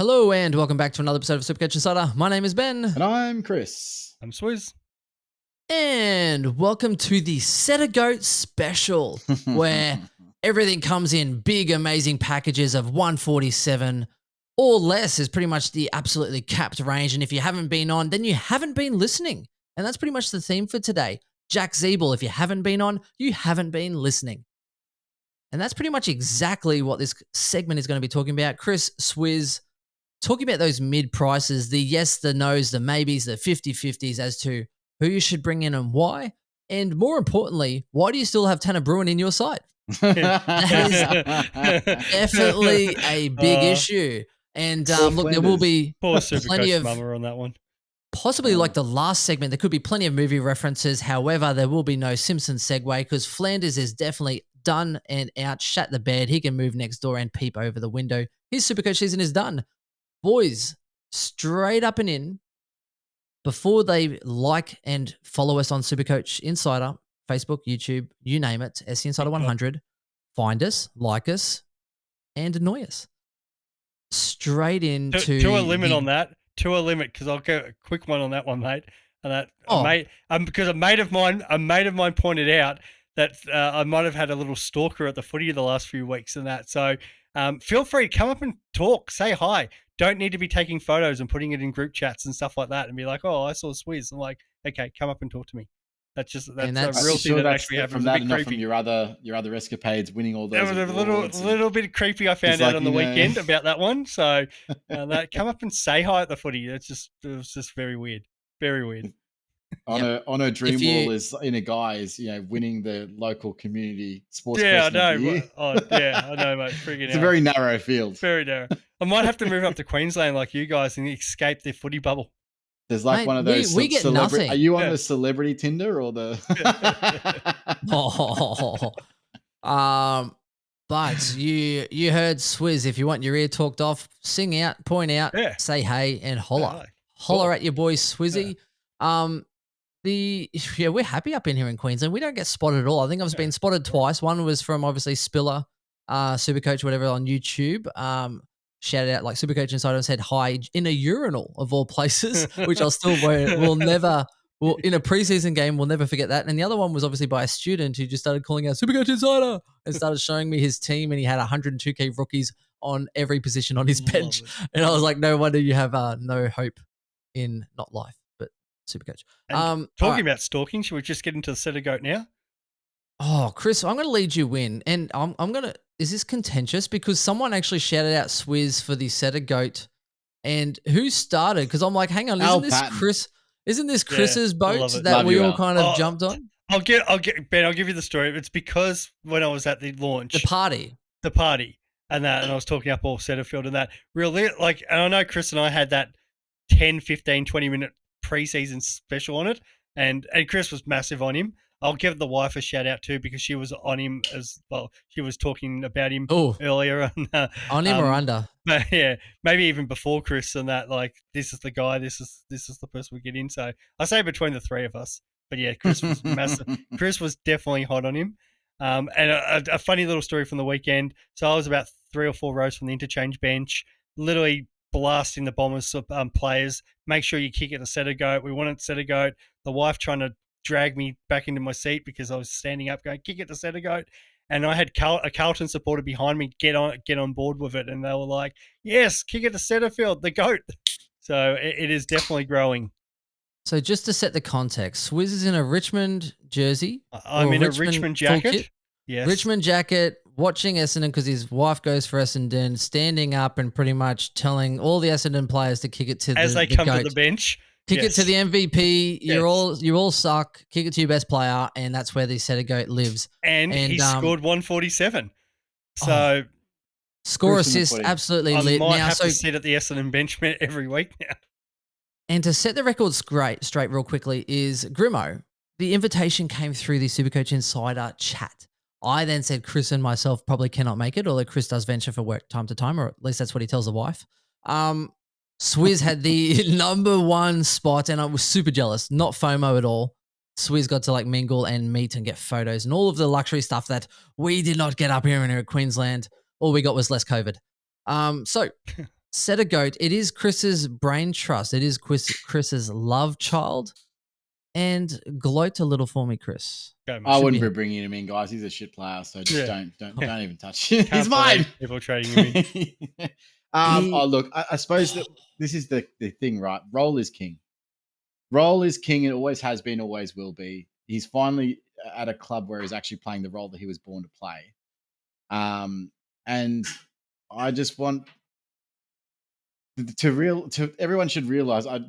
Hello and welcome back to another episode of Supercoach Insider. My name is Ben. And I'm Chris. I'm Swizz. And welcome to the SetterGOAT special where everything comes in big, amazing packages of 147 or less is pretty much the absolutely capped range. And if you haven't been on, then you haven't been listening. And that's pretty much the theme for today. Jack Zeeble, if you haven't been on, you haven't been listening. And that's pretty much exactly what this segment is going to be talking about. Chris, Swizz, talking about those mid prices, the yes, the no's, the maybes, the 50-50s as to who you should bring in and why. And more importantly, why do you still have Tanner Bruin in your side? That is definitely a big issue. And look, there will be Poor plenty Supercoach of mama on that one. possibly like the last segment. There could be plenty of movie references. However, there will be no Simpsons segue because Flanders is definitely done and out, shat the bed. He can move next door and peep over the window. His Supercoach season is done. Boys, straight up and in, before they like and follow us on Supercoach Insider, Facebook, YouTube, you name it, SC Insider 100, find us, like us, and annoy us. Straight into To a limit on that. To a limit, because I'll go a quick one on that one, mate. And that because a mate of mine pointed out that I might have had a little stalker at the footy the last few weeks and that. So feel free, come up and talk, say hi. Don't need to be taking photos and putting it in group chats and stuff like that and be like, oh, I saw Swizz. I'm like, okay, come up and talk to me. That's a real thing that actually happens. From that enough from your other escapades, winning all those. It was a little bit creepy. I found out on the weekend about that one. So come up and say hi at the footy. It was just very weird. Very weird. On a dream wall is in a guy is winning the local community sports. Yeah, I know. I know, mate. It's a very narrow field. Very narrow. I might have to move up to Queensland like you guys and escape the footy bubble. There's like one of those. We get nothing. Are you on the celebrity Tinder or the? But you heard Swizz. If you want your ear talked off, sing out, point out, say hey, and holler at your boy Swizzy. We're happy up in here in Queensland. We don't get spotted at all. I think I've been spotted twice. One was from obviously Spiller, Supercoach, whatever on YouTube. Shouted out like Supercoach Insider and said hi in a urinal of all places, which I'll still will never. Well, in a preseason game, we'll never forget that. And the other one was obviously by a student who just started calling out Supercoach Insider and started showing me his team, and he had 102k rookies on every position on his bench. And I was like, no wonder you have no hope in not life, but Supercoach. Talking about stalking, should we just get into the SetterGOAT now? Oh, Chris, I'm going to lead you in, and I'm going to. Is this contentious? Because someone actually shouted out Swizz for the SetterGOAT, and who started? Because I'm like, hang on, isn't this Chris's boat that we all kind of jumped on? I'll give you the story. It's because when I was at the launch, the party, and I was talking up all Setterfield and that. Really, and I know Chris and I had that 10, 15, 20-minute preseason special on it, and Chris was massive on him. I'll give the wife a shout out too because she was on him as well. She was talking about him earlier. On him or under? But yeah, maybe even before Chris and that. Like, this is the guy. This is the person we get in. So I say between the three of us. But yeah, Chris was massive. Chris was definitely hot on him. And a funny little story from the weekend. So I was about 3 or 4 rows from the interchange bench, literally blasting the Bombers players. Make sure you kick it to SetterGOAT. We wanted SetterGOAT. The wife trying to drag me back into my seat because I was standing up going, kick it to SetterGOAT. And I had a Carlton supporter behind me get on board with it. And they were like, yes, kick it to Setterfield, the GOAT. So it is definitely growing. So just to set the context, Swizz is in a Richmond jersey. I'm in a Richmond jacket. Yes. Richmond jacket, watching Essendon because his wife goes for Essendon, standing up and pretty much telling all the Essendon players to kick it to as they come to the bench. Kick it to the MVP. You all suck. Kick it to your best player, and that's where the SetterGOAT lives. And he scored 147. So score assist, absolutely lit. I might have to sit at the Essendon bench every week now. And to set the record straight real quickly is Grimo. The invitation came through the Supercoach Insider chat. I then said Chris and myself probably cannot make it, although Chris does venture for work time to time, or at least that's what he tells the wife. Swizz had the number one spot, and I was super jealous. Not FOMO at all. Swizz got to mingle and meet and get photos and all of the luxury stuff that we did not get up here in Queensland. All we got was less COVID. So SetterGOAT, it is Chris's brain trust. It is Chris's love child. And gloat a little for me, Chris. I wouldn't be bringing him in, guys. He's a shit player, so just don't even touch him. He's mine. People trading him in. Look, I suppose that this is the thing, right? Role is king. Role is king. It always has been, always will be. He's finally at a club where he's actually playing the role that he was born to play. And I just want to everyone should realize I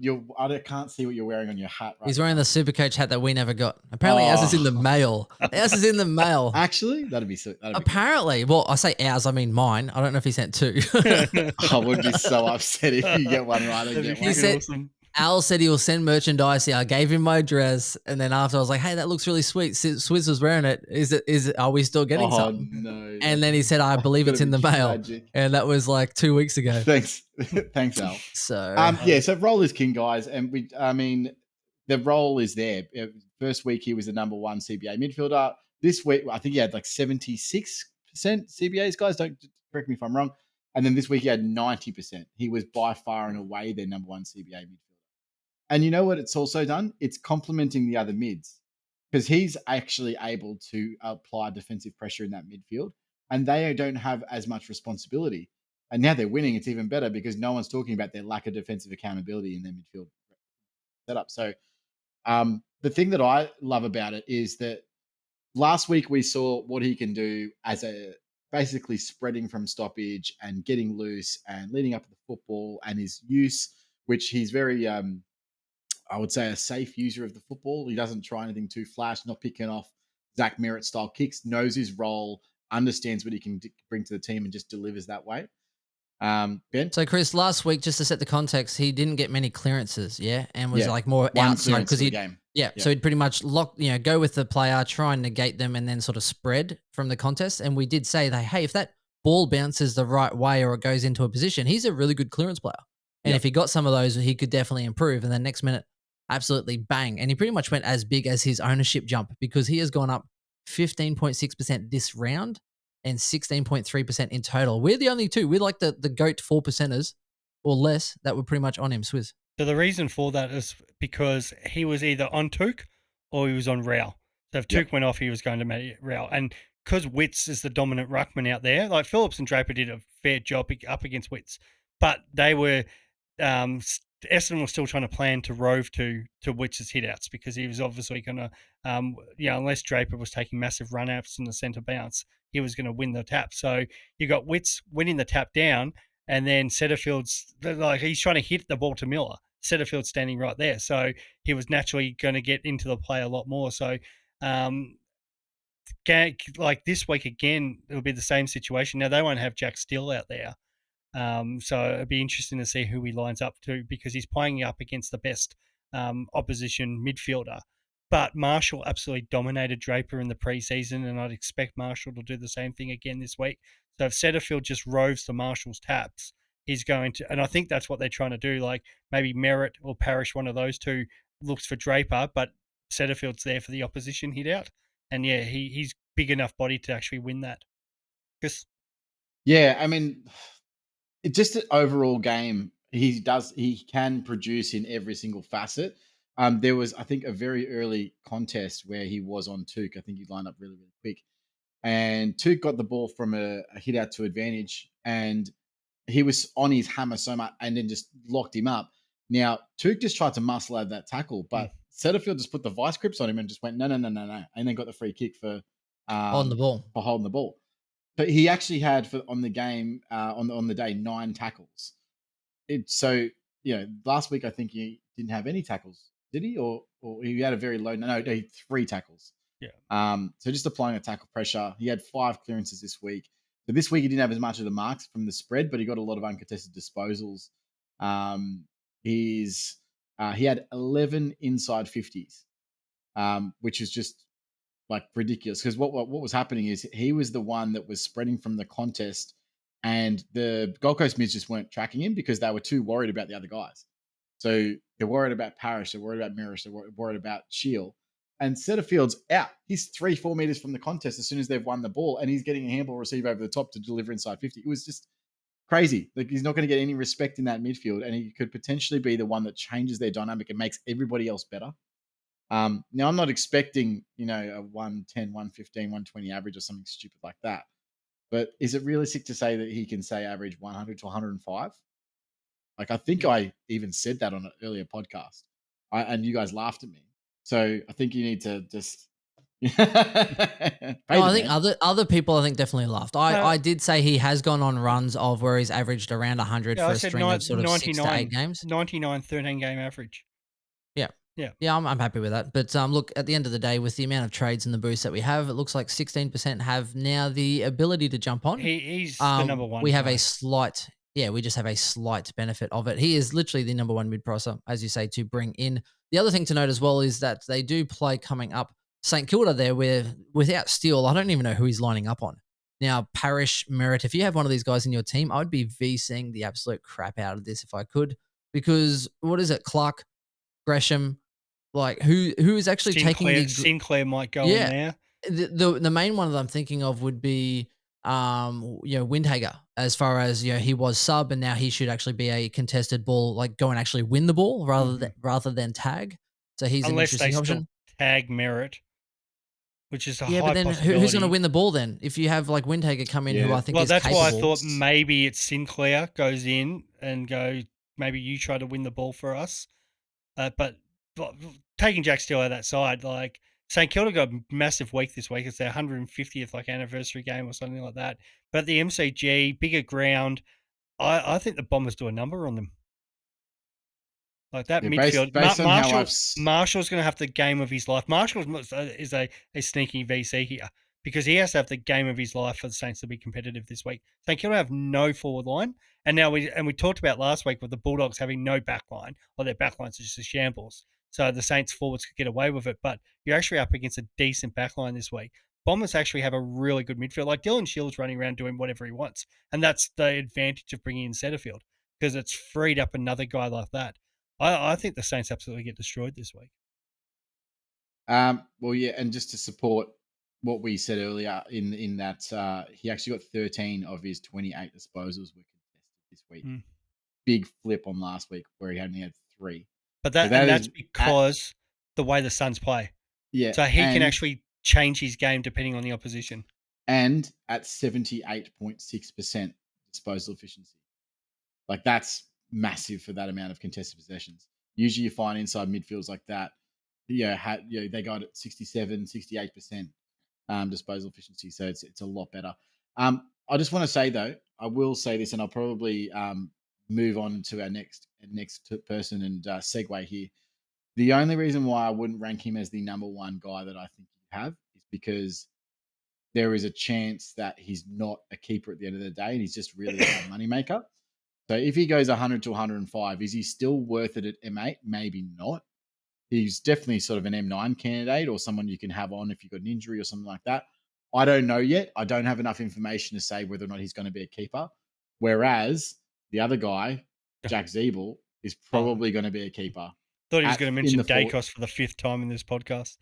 can't see what you're wearing on your hat right He's wearing the Supercoach hat that we never got. Apparently ours is in the mail. Ours is in the mail. Actually, that'd be apparently cool. Well, I say ours, I mean mine. I don't know if he sent two. I would be so upset if you get one right and get one. He said, awesome. Al said he will send merchandise. I gave him my address, and then after I was like, "Hey, that looks really sweet." Swizz was wearing it. Is it? Are we still getting something? No. And then he said, "I believe it's in the mail," and that was like 2 weeks ago. Thanks, Al. So role is king, guys, and the role is there. First week he was the number one CBA midfielder. This week I think he had like 76% CBAs. Guys, don't correct me if I'm wrong. And then this week he had 90%. He was by far and away their number one CBA midfielder. And you know what it's also done? It's complementing the other mids because he's actually able to apply defensive pressure in that midfield and they don't have as much responsibility. And now they're winning. It's even better because no one's talking about their lack of defensive accountability in their midfield setup. So the thing that I love about it is that last week we saw what he can do as basically spreading from stoppage and getting loose and leading up to the football and his use, which he's very, I would say, a safe user of the football. He doesn't try anything too flash, not picking off Zach Merritt style kicks, knows his role, understands what he can bring to the team and just delivers that way. Ben? So, Chris, last week, just to set the context, he didn't get many clearances, and was like more outside because he game. So he'd pretty much go with the player, try and negate them, and then sort of spread from the contest. And we did say that, hey, if that ball bounces the right way or it goes into a position, he's a really good clearance player. And if he got some of those, he could definitely improve. And then next minute, absolutely bang. And he pretty much went as big as his ownership jump because he has gone up 15.6% this round and 16.3% in total. We're the only two. We're like the GOAT 4%ers or less that were pretty much on him, Swizz. So the reason for that is because he was either on Took or he was on Rao. So if Took went off, he was going to make Rao. And because Witts is the dominant ruckman out there, like Phillips and Draper did a fair job up against Witts, but they were Essendon was still trying to plan to rove to Witts' hitouts because he was obviously going to, unless Draper was taking massive run-outs in the centre bounce, he was going to win the tap. So you got Witts winning the tap down, and then Setterfield's like he's trying to hit the ball to Miller. Setterfield's standing right there, so he was naturally going to get into the play a lot more. So, like this week again, it'll be the same situation. Now they won't have Jack Steele out there. So it'd be interesting to see who he lines up to because he's playing up against the best opposition midfielder. But Marshall absolutely dominated Draper in the preseason, and I'd expect Marshall to do the same thing again this week. So if Setterfield just roves to Marshall's taps, he's going to, and I think that's what they're trying to do. Like maybe Merritt or Parrish, one of those two, looks for Draper, but Setterfield's there for the opposition hit out. And he's big enough body to actually win that. Chris? Yeah, I mean, it's just an overall game. He can produce in every single facet. There was, I think, a very early contest where he was on Took. I think he lined up really, really quick. And Took got the ball from a hit out to advantage, and he was on his hammer so much and then just locked him up. Now, Took just tried to muscle out that tackle, but Setterfield just put the vice grips on him and just went, no, and then got the free kick for holding the ball. For holding the ball. But he actually had on the game on the day 9 tackles. Last week I think he didn't have any tackles, did he? Or he had a very low. No, he had 3 tackles. Yeah. So just applying a tackle pressure. He had 5 clearances this week. So this week he didn't have as much of the marks from the spread, but he got a lot of uncontested disposals. He had 11 inside 50s, which is just like ridiculous because what was happening is he was the one that was spreading from the contest, and the Gold Coast mids just weren't tracking him because they were too worried about the other guys. So they're worried about Parrish, they're worried about Mirish, they're worried about Shield. And Setterfield's out. He's 3-4 meters from the contest as soon as they've won the ball, and he's getting a handball receive over the top to deliver inside 50. It was just crazy. Like he's not going to get any respect in that midfield, and he could potentially be the one that changes their dynamic and makes everybody else better. Now, I'm not expecting, a 110, 115, 120 average or something stupid like that. But is it realistic to say that he can say average 100 to 105? Like, I think I even said that on an earlier podcast, and you guys laughed at me. So I think you need to just. I think other people definitely laughed. I did say he has gone on runs of where he's averaged around 100 for a string of sort of 6 to 8 games. 99 13 game average. Yeah, I'm happy with that. But look, at the end of the day, with the amount of trades and the boost that we have, it looks like 16% have now the ability to jump on. He's the number one. We have we just have a slight benefit of it. He is literally the number one mid-pricer, as you say, to bring in. The other thing to note as well is that they do play coming up St Kilda there, where without Steele, I don't even know who he's lining up on. Now, Parrish, Merritt, if you have one of these guys in your team, I would be VCing the absolute crap out of this if I could, because what is it, Clark, Gresham, like who is actually taking Sinclair might go in there. The main one that I'm thinking of would be Windhager, as far as he was sub and now he should actually be a contested ball, like go and actually win the ball rather than tag. So he's an interesting option. Tag Merritt, which is a high but then possibility. Who's going to win the ball then? If you have like Windhager come in, who I think is capable. Well, that's why I thought maybe it's Sinclair goes in and maybe you try to win the ball for us. But taking Jack Steele out of that side, like St Kilda got a massive week this week. It's their 150th anniversary game or something like that. But the MCG, bigger ground, I think the Bombers do a number on them. Like that midfield, Marshall's going to have the game of his life. Marshall is a sneaky VC here because he has to have the game of his life for the Saints to be competitive this week. St Kilda have no forward line, and now we talked about last week with the Bulldogs having no back line, or their back lines are just a shambles. So the Saints forwards could get away with it, but you're actually up against a decent back line this week. Bombers actually have a really good midfield. Like Dylan Shields running around doing whatever he wants, and that's the advantage of bringing in Setterfield because it's freed up another guy like that. I think the Saints absolutely get destroyed this week. Well, yeah, and just to support what we said earlier in that he actually got 13 of his 28 disposals were contested this week. Big flip on last week where he only had 3. But that's because the way the Suns play. Yeah. So he can actually change his game depending on the opposition. And at 78.6% disposal efficiency. Like that's massive for that amount of contested possessions. Usually you find inside midfields like that, they got at 67, 68% disposal efficiency. So it's a lot better. I just want to say though, I will say this, and I'll probably move on to our next person and segue here. The only reason why I wouldn't rank him as the number one guy that I think you have is because there is a chance that he's not a keeper at the end of the day and he's just really a moneymaker. So if he goes 100 to 105, is he still worth it at M8? Maybe not. He's definitely sort of an M9 candidate or someone you can have on if you've got an injury or something like that. I don't know yet. I don't have enough information to say whether or not he's going to be a keeper. Whereas the other guy, Jack Zeeble, is probably going to be a keeper. Thought he was going to mention Dacos for the 5th time in this podcast.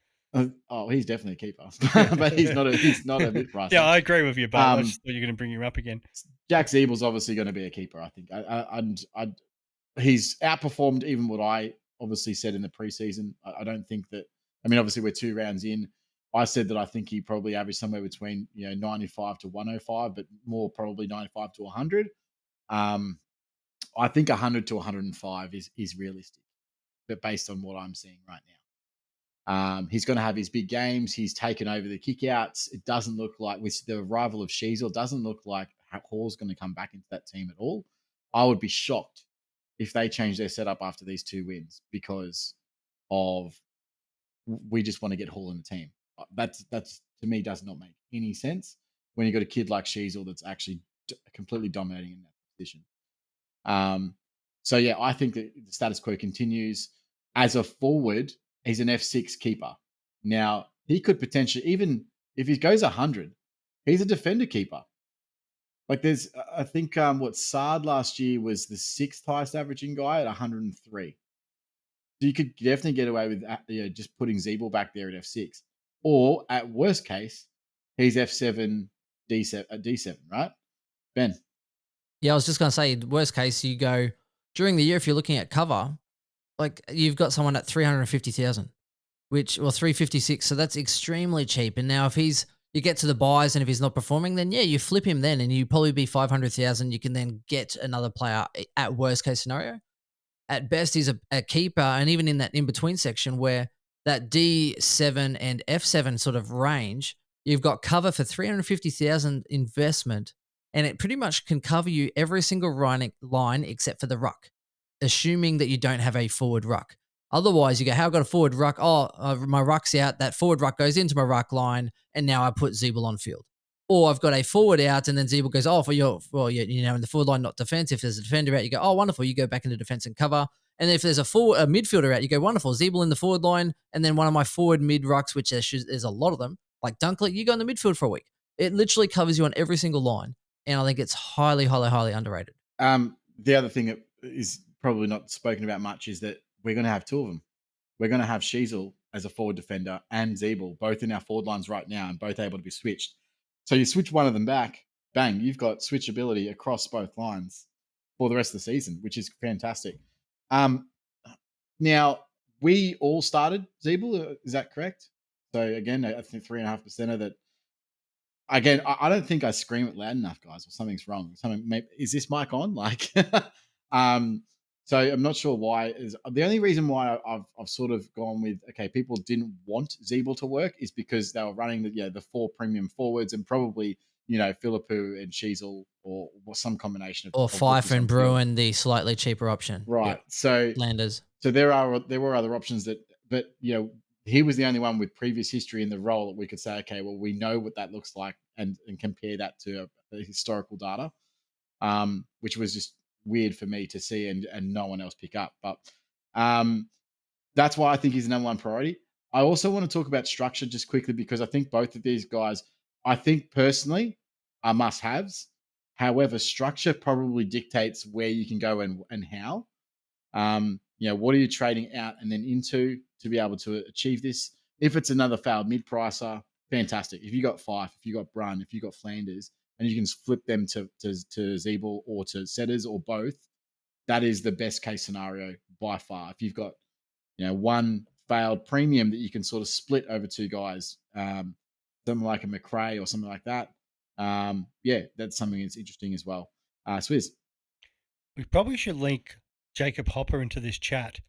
He's definitely a keeper, but he's not a mid price. Yeah, I agree with you, but I just thought you were going to bring him up again. Jack Zeeble's obviously going to be a keeper, I think. He's outperformed even what I obviously said in the preseason. I don't think that. I mean, obviously we're 2 rounds in. I said that I think he probably averaged somewhere between 95 to 105, but more probably 95 to 100. I think 100 to 105 is realistic, but based on what I'm seeing right now. He's going to have his big games. He's taken over the kickouts. It doesn't look like, with the arrival of Sheasel, doesn't look like Hall's going to come back into that team at all. I would be shocked if they change their setup after these 2 wins because of we just want to get Hall in the team. That's to me does not make any sense when you got a kid like Sheasel that's actually completely dominating in that position. So yeah, I think that the status quo continues. As a forward, he's an F6 keeper. Now, he could potentially, even if he goes 100, he's a defender keeper. Like there's, I think what Sard last year was the 6th highest averaging guy at 103. So you could definitely get away with just putting Zeeble back there at F6. Or at worst case, he's F7, D7, right? Ben? Yeah, I was just going to say, worst case, you go during the year, if you're looking at cover, like you've got someone at 350,000, or 356. So that's extremely cheap. And now if you get to the buys and if he's not performing, then yeah, you flip him then and you probably be 500,000. You can then get another player at worst case scenario. At best, he's a keeper. And even in that in between section where that D7 and F7 sort of range, you've got cover for 350,000 investment. And it pretty much can cover you every single line except for the ruck, assuming that you don't have a forward ruck. Otherwise, you go, how I got a forward ruck? My ruck's out. That forward ruck goes into my ruck line, and now I put Zeeble on field. Or I've got a forward out, and then Zeeble goes, in the forward line, not defense. If there's a defender out, you go, oh, wonderful. You go back into defense and cover. And if there's a midfielder out, you go, wonderful. Zeeble in the forward line, and then one of my forward mid rucks, which there's a lot of them, like Dunkley, you go in the midfield for a week. It literally covers you on every single line, and I think it's highly, highly, highly underrated. The other thing that is probably not spoken about much is that we're going to have two of them. We're going to have Sheasel as a forward defender and Zeeble, both in our forward lines right now and both able to be switched. So you switch one of them back, bang, you've got switchability across both lines for the rest of the season, which is fantastic. Now, we all started Zeeble, is that correct? So again, I think 3.5% of that. Again, I don't think I scream it loud enough, guys, or something's wrong. Is this mic on? So I'm not sure why. The only reason why I've sort of gone with, okay, people didn't want Zeeble to work is because they were running the four premium forwards and probably, Philippou and Sheasel or some combination of. Or Fife and Bruin, the slightly cheaper option. Right. Yep. So Landers. So there were other options but he was the only one with previous history in the role that we could say, okay, well, we know what that looks like and compare that to the historical data, which was just weird for me to see and no one else pick up. But that's why I think he's the number one priority. I also want to talk about structure just quickly because I think both of these guys, I think personally, are must-haves. However, structure probably dictates where you can go and how. What are you trading out and then into to be able to achieve this? If it's another failed mid-pricer, fantastic. If you got Fife, if you got Brun, if you got Flanders, and you can flip them to Zeeble or to Setters or both, that is the best case scenario by far. If you've got one failed premium that you can sort of split over two guys, something like a McRae or something like that, that's something that's interesting as well. Swizz. We probably should link Jacob Hopper into this chat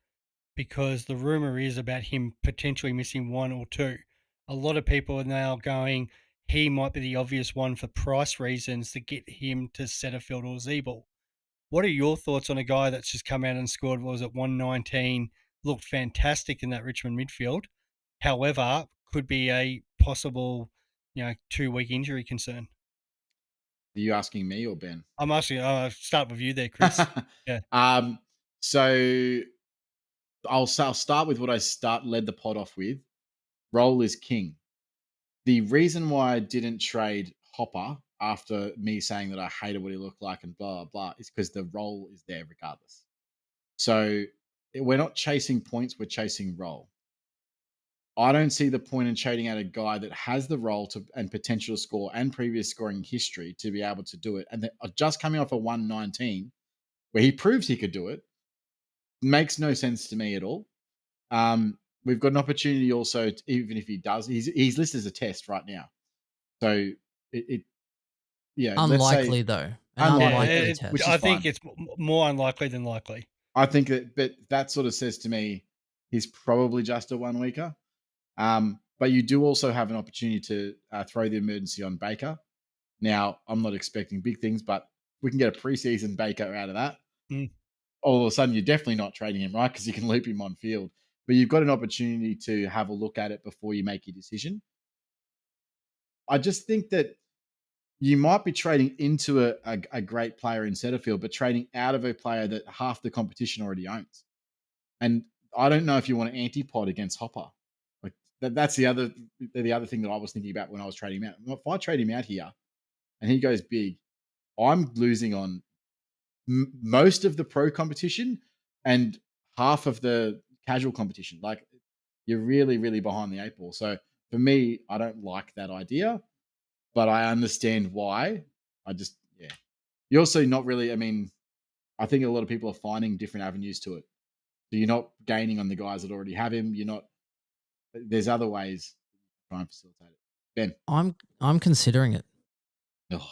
because the rumor is about him potentially missing one or two. A lot of people are now going, he might be the obvious one for price reasons to get him to Setterfield or Zeeble. What are your thoughts on a guy that's just come out and scored, 119, looked fantastic in that Richmond midfield, however, could be a possible, 2-week injury concern? Are you asking me or Ben? I'm asking. I'll start with you there, Chris. Yeah. So I'll start with what I led the pod off with. Role is king. The reason why I didn't trade Hopper after me saying that I hated what he looked like and blah, blah, blah, is because the role is there regardless. So we're not chasing points, we're chasing role. I don't see the point in trading out a guy that has the role and potential to score and previous scoring history to be able to do it. And just coming off a 119, where he proves he could do it, makes no sense to me at all. We've got an opportunity also, even if he does, he's listed as a test right now. So unlikely though. Unlikely test. I think it's more unlikely than likely. I think that sort of says to me he's probably just a 1 weeker. But you do also have an opportunity to throw the emergency on Baker. Now, I'm not expecting big things, but we can get a preseason Baker out of that. All of a sudden, you're definitely not trading him, right? Because you can loop him on field. But you've got an opportunity to have a look at it before you make your decision. I just think that you might be trading into a great player in Setterfield, but trading out of a player that half the competition already owns. And I don't know if you want an antipod against Hopper. Like that's the other thing that I was thinking about when I was trading him out. If I trade him out here and he goes big, I'm losing on most of the pro competition and half of the casual competition. Like you're really, really behind the 8 ball. So for me, I don't like that idea, but I understand why. you're also not really. I mean, I think a lot of people are finding different avenues to it. So you're not gaining on the guys that already have him. You're not. There's other ways to try and facilitate it. Ben, I'm considering it,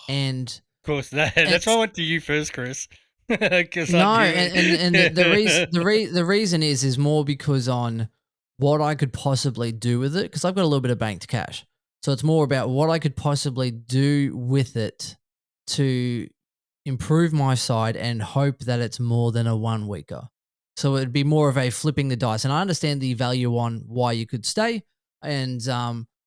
and of course that's why I went to you first, Chris. No, and the reason is more because on what I could possibly do with it, because I've got a little bit of banked cash. So it's more about what I could possibly do with it to improve my side and hope that it's more than a 1 weeker. So it'd be more of a flipping the dice. And I understand the value on why you could stay. And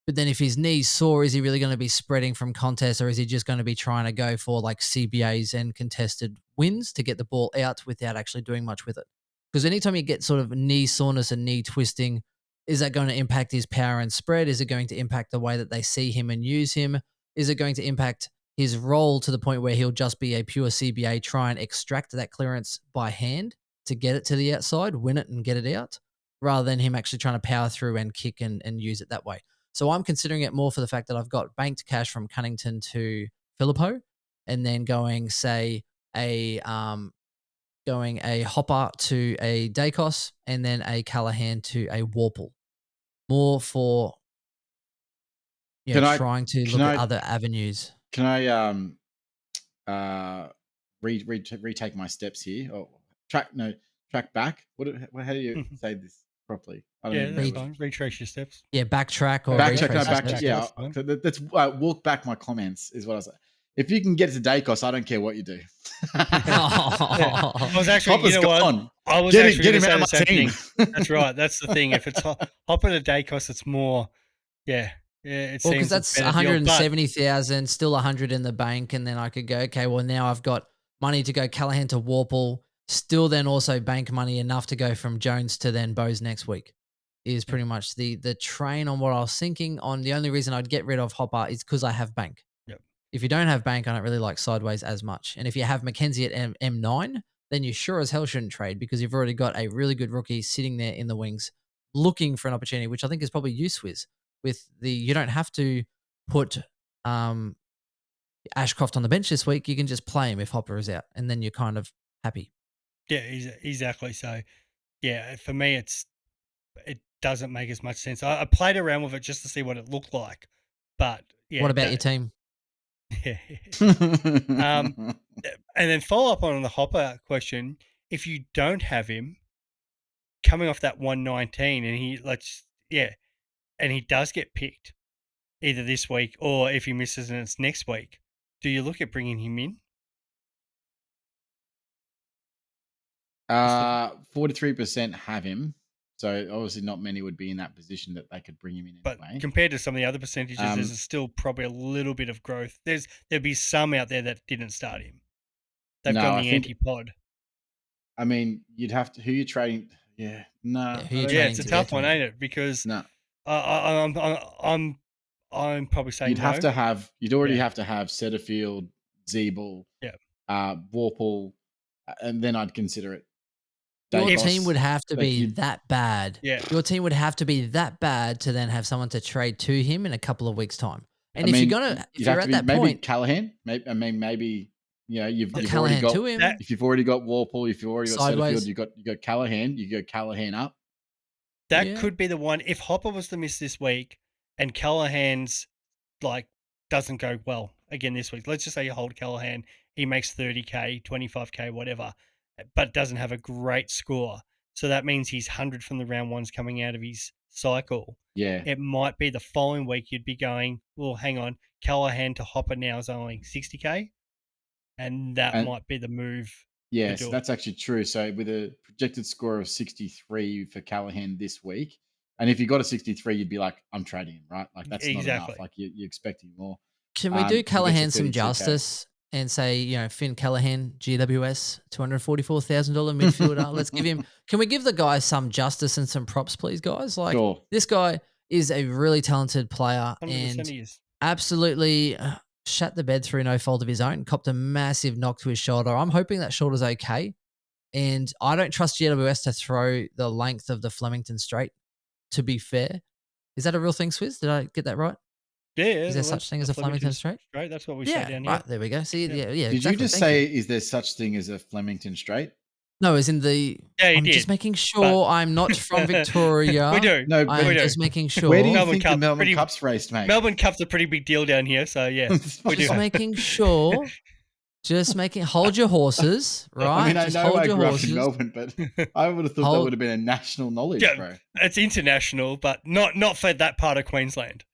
but then if his knee's sore, is he really going to be spreading from contests, or is he just going to be trying to go for like CBAs and contested wins to get the ball out without actually doing much with it? Because anytime you get sort of knee soreness and knee twisting, is that going to impact his power and spread? Is it going to impact the way that they see him and use him? Is it going to impact his role to the point where he'll just be a pure CBA, try and extract that clearance by hand to get it to the outside, win it and get it out, rather than him actually trying to power through and kick and use it that way? So I'm considering it more for the fact that I've got banked cash from Cunnington to Filippo, and then going, say, a Hopper to a Dacos, and then a Callahan to a Warple. More for trying to look at other avenues. Can I retake my steps here? Oh, track back. How do you say this properly? I don't that's fine. Retrace your steps. Yeah, backtrack or backtrack. Yeah, that's walk back my comments is what I was like. If you can get to Dacos, I don't care what you do. I was actually, Hopper's gone. I was get actually him out of my team. That's right. That's the thing. If it's Hopper to Dacos, it's more, it seems because that's 170,000, still 100 in the bank, and then I could go, okay, well now I've got money to go Callahan to Warple, still then also bank money enough to go from Jones to then Bose next week. Is pretty much the train on what I was thinking on. The only reason I'd get rid of Hopper is because I have bank. If you don't have bank, I don't really like sideways as much. And if you have Mackenzie at M9, then you sure as hell shouldn't trade, because you've already got a really good rookie sitting there in the wings looking for an opportunity, which I think is probably used with you don't have to put Ashcroft on the bench this week. You can just play him if Hopper is out, and then you're kind of happy. Yeah, exactly. So, for me, it doesn't make as much sense. I played around with it just to see what it looked like, but what about your team? And then follow up on the Hopper question. If you don't have him coming off that 119 and he does get picked either this week or if he misses and it's next week, do you look at bringing him in? 43% have him. So obviously not many would be in that position that they could bring him in anyway. But compared to some of the other percentages, there's still probably a little bit of growth. There'd be some out there that didn't start him. They've gone the anti-pod. I mean, you'd have to. Who you trading? Yeah, no. It's a tough one, ain't it? Because I'm probably saying you'd have to have. You'd already have to have Setterfield, Zeeble, Warple, and then I'd consider it. Your team would have to be that bad. Yeah. Your team would have to be that bad to then have someone to trade to him in a couple of weeks' time. And if you're at that point, maybe Callahan. Maybe you've already got to him. If you've already got Warple, if you've already got Setterfield, you got Callahan. You go Callahan up. That could be the one. If Hopper was to miss this week and Callahan's doesn't go well again this week, let's just say you hold Callahan, he makes 30K, 25K, whatever, but doesn't have a great score. So that means he's 100 from the round ones coming out of his cycle. Yeah. It might be the following week you'd be going, well, hang on, Callahan to Hopper now is only 60K. And that might be the move. Yes, that's actually true. So with a projected score of 63 for Callahan this week, and if you got a 63, you'd be like, I'm trading him, right? Like that's not enough. Like you're expecting more. Can we do Callahan some justice and say, Finn Callahan, GWS, $244,000 midfielder. Let's give him. Can we give the guy some justice and some props, please, guys? Like this guy is a really talented player and absolutely shat the bed through no fault of his own. Copped a massive knock to his shoulder. I'm hoping that shoulder's okay, and I don't trust GWS to throw the length of the Flemington Straight. To be fair, is that a real thing, Swizz? Did I get that right? Yeah, Is there such thing as a Flemington straight? That's what we say down here. Right, there we go. See, yeah, Did exactly. you just say, is there such thing as a Flemington straight? No, as in the. Yeah, he I'm did. just making sure I'm not from Victoria. We do. No, I'm we do. just making sure. Where do you Melbourne think Cup, the Melbourne Cup's raced, mate? Melbourne Cup's a pretty big deal down here, so yeah, we do. Just making sure. Just making. Hold your horses, right? I mean, I just know hold I your grew horses. up in Melbourne, but I would have thought that would have been a national knowledge, bro. It's international, but not for that part of Queensland.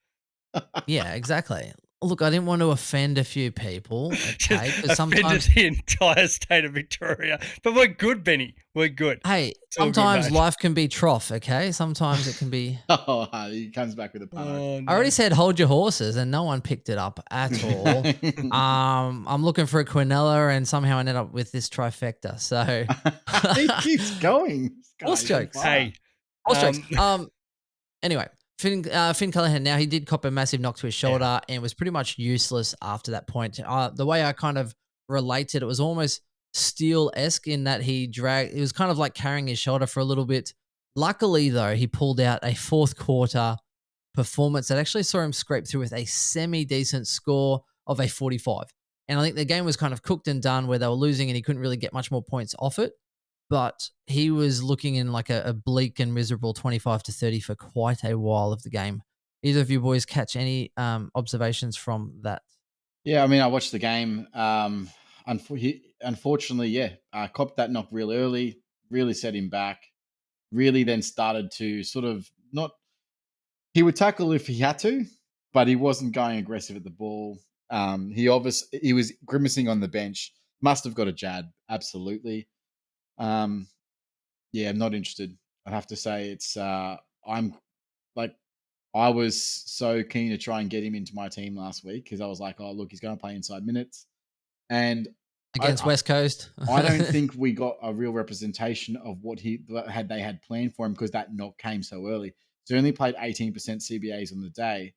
Yeah, exactly. Look, I didn't want to offend a few people. Okay, because offended the entire state of Victoria, but we're good, Benny. We're good. Hey, sometimes life can be trough. Okay, sometimes it can be. Oh, he comes back with a pun. Oh, no. I already said hold your horses, and no one picked it up at all. I'm looking for a quinella, and somehow I ended up with this trifecta. So he keeps going. Horse jokes. Hey, horse jokes. Anyway. Finn Callaghan, now he did cop a massive knock to his shoulder and was pretty much useless after that point. The way I kind of related, it was almost Steele-esque in that it was kind of like carrying his shoulder for a little bit. Luckily, though, he pulled out a fourth quarter performance that actually saw him scrape through with a semi-decent score of a 45. And I think the game was kind of cooked and done where they were losing and he couldn't really get much more points off it. But he was looking in like a bleak and miserable 25-30 for quite a while of the game. Either of you boys catch any observations from that? Yeah, I mean, I watched the game. Unfortunately, copped that knock real early, really set him back, really then started to sort of he would tackle if he had to, but he wasn't going aggressive at the ball. He was grimacing on the bench, must have got a jab, absolutely. I'm not interested. I have to say I was so keen to try and get him into my team last week because I was like, oh, look, he's going to play inside minutes. And against West Coast. I don't think we got a real representation of what they had planned for him because that knock came so early. So he only played 18% CBAs on the day.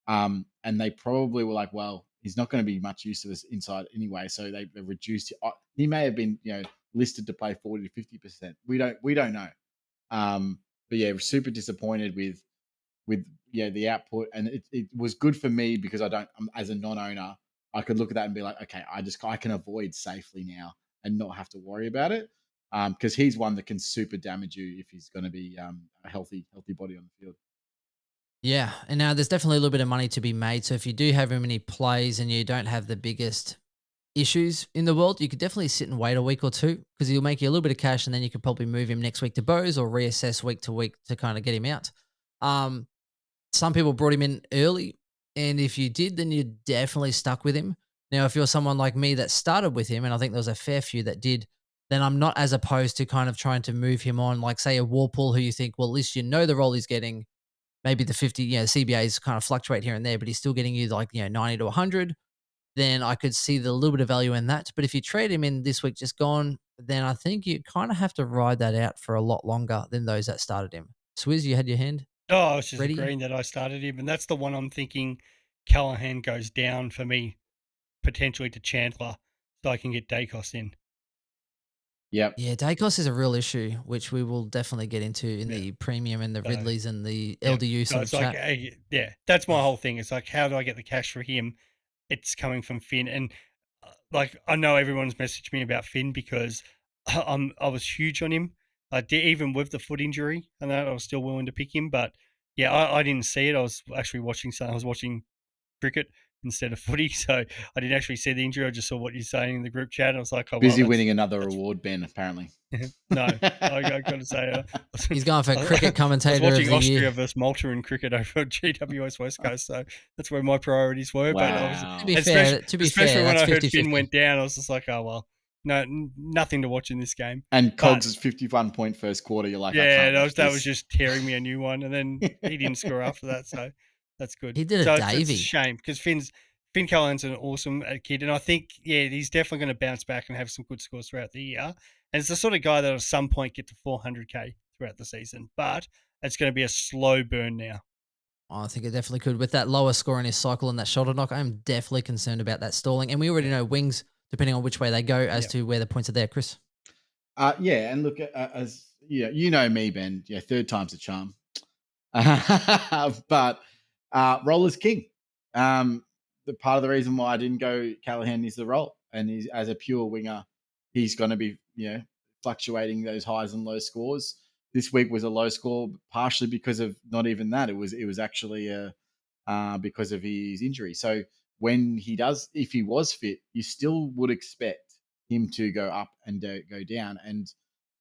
And they probably were like, well, he's not going to be much use to us inside anyway. So they reduced it. He may have been, listed to play 40 to 50%. We don't know. But yeah, super disappointed with the output, and it was good for me because as a non-owner, I could look at that and be like, okay, I can avoid safely now and not have to worry about it. Because he's one that can super damage you if he's going to be a healthy body on the field. Yeah, and now there's definitely a little bit of money to be made. So if you do have him and he plays and you don't have the biggest issues in the world, you could definitely sit and wait a week or two because he'll make you a little bit of cash and then you could probably move him next week to Bose or reassess week to week to kind of get him out. Some people brought him in early, and if you did, then you're definitely stuck with him. Now, if you're someone like me that started with him, and I think there was a fair few that did, then I'm not as opposed to kind of trying to move him on, like say a Warpool who you think, well, at least you know the role he's getting. Maybe the 50, CBAs kind of fluctuate here and there, but he's still getting you like, 90 to 100. Then I could see the little bit of value in that. But if you trade him in this week just gone, then I think you kind of have to ride that out for a lot longer than those that started him. Swizz, you had your hand? Oh, I was just ready? agreeing that I started him, and that's the one I'm thinking Callaghan goes down for me, potentially to Chandler, so I can get Dacos in. Yep. Yeah, Dacos is a real issue, which we will definitely get into in the premium and the Ridleys and the LDU sort of chat. That's my whole thing. It's like, how do I get the cash for him? It's coming from Finn, and I know everyone's messaged me about Finn because I was huge on him. Even with the foot injury and that, I was still willing to pick him. But yeah, I didn't see it. I was actually watching cricket instead of footy, so I didn't actually see the injury. I just saw what you're saying in the group chat. I was like, busy winning another award, Ben. Apparently, no. I got to say, he's going for cricket commentator. I was watching of the Austria year. versus Malta in cricket over GWS West Coast, so that's where my priorities were. Wow. But to be fair, especially when I heard 50-50. Finn went down, I was just like, oh well, no, nothing to watch in this game. And Cogs' 51-point first quarter. You're like, yeah, that was just tearing me a new one, and then he didn't score after that, so that's good. He did a Davey. Davey. It's a shame because Finn Callaghan's an awesome kid, and I think he's definitely going to bounce back and have some good scores throughout the year. And it's the sort of guy that at some point get to 400k throughout the season, but it's going to be a slow burn now. I think it definitely could. With that lower score in his cycle and that shoulder knock, I'm definitely concerned about that stalling. And we already know wings, depending on which way they go, as to where the points are there, Chris. And look, as you know me, Ben. Yeah, third time's a charm. But roller's king. the part of the reason why I didn't go Callahan is the role, and he's as a pure winger, he's going to be fluctuating those highs and low scores. This week was a low score, partially because of not even that. It was actually because of his injury. So when if he was fit, you still would expect him to go up and go down, and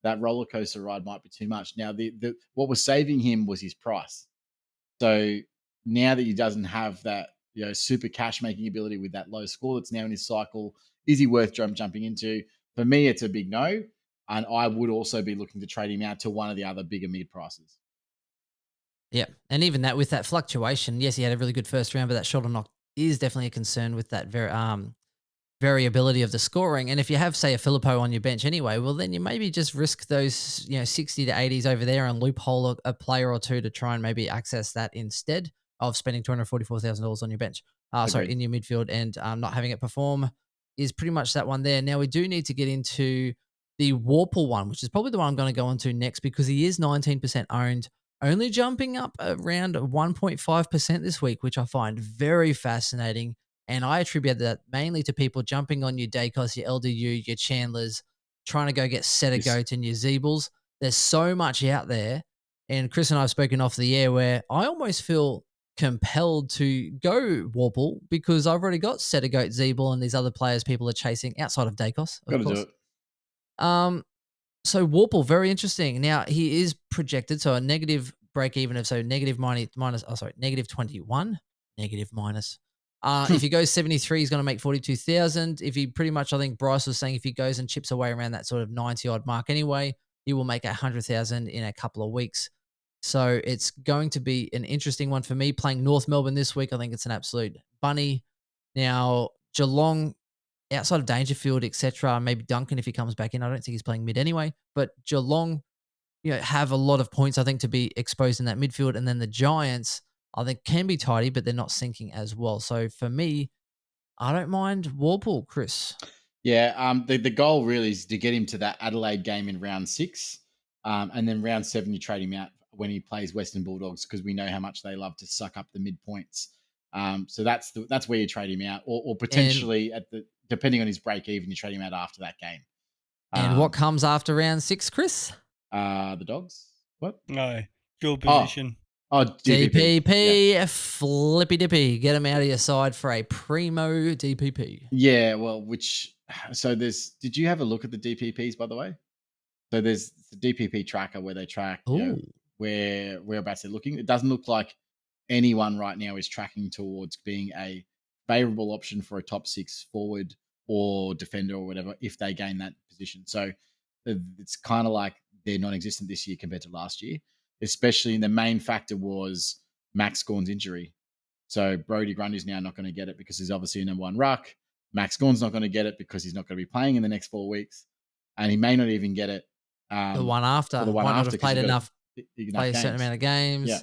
that roller coaster ride might be too much. Now, what was saving him was his price. So now that he doesn't have that super cash making ability with that low score that's now in his cycle, is he worth jumping into? For me, it's a big no. And I would also be looking to trade him out to one of the other bigger mid prices. Yeah. And even that with that fluctuation, yes, he had a really good first round, but that shoulder knock is definitely a concern with that variability of the scoring. And if you have, say, a Filippo on your bench anyway, well, then you maybe just risk those 60 to 80s over there and loophole a player or two to try and maybe access that instead of spending $244,000 on your bench. In your midfield, and not having it perform is pretty much that one there. Now, we do need to get into the Warple one, which is probably the one I'm going to go on to next, because he is 19% owned, only jumping up around 1.5% this week, which I find very fascinating. And I attribute that mainly to people jumping on your Dacos, your LDU, your Chandlers, trying to go get SetterGOAT and your Zeebles. There's so much out there. And Chris and I have spoken off the air where I almost feel compelled to go Warple because I've already got SetterGOAT, Zeeble, and these other players people are chasing outside of Dacos, of course. Do it. So Warple, very interesting. Now, he is projected, so a negative break even of negative 21, negative minus. If he goes 73, he's going to make 42,000. If he pretty much, I think Bryce was saying, if he goes and chips away around that sort of 90 odd mark anyway, he will make 100,000 in a couple of weeks. So it's going to be an interesting one for me playing North Melbourne this week. I think it's an absolute bunny. Now, Geelong, outside of Dangerfield, etc., maybe Duncan if he comes back in. I don't think he's playing mid anyway. But Geelong, have a lot of points, I think, to be exposed in that midfield. And then the Giants, I think, can be tidy, but they're not sinking as well. So for me, I don't mind Warple, Chris. Yeah, the goal really is to get him to that Adelaide game in round 6. And then round 7, you trade him out when he plays Western Bulldogs, because we know how much they love to suck up the midpoints. So that's where you trade him out, or potentially depending on his break even, you trade him out after that game. And what comes after round 6, Chris? The Dogs. What? No, dual position. Oh, DPP, yeah. Flippy dippy. Get him out of your side for a primo DPP. Yeah, well, did you have a look at the DPPs, by the way? So there's the DPP tracker where they track whereabouts they're looking. It doesn't look like anyone right now is tracking towards being a favorable option for a top 6 forward or defender or whatever if they gain that position. So it's kind of like they're non-existent this year compared to last year, especially the main factor was Max Gawn's injury. So Brodie Grundy's now not going to get it because he's obviously a number 1 ruck. Max Gawn's not going to get it because he's not going to be playing in the next 4 weeks. And he may not even get it. The one after. Might not have played enough play a certain amount of games. Yeah.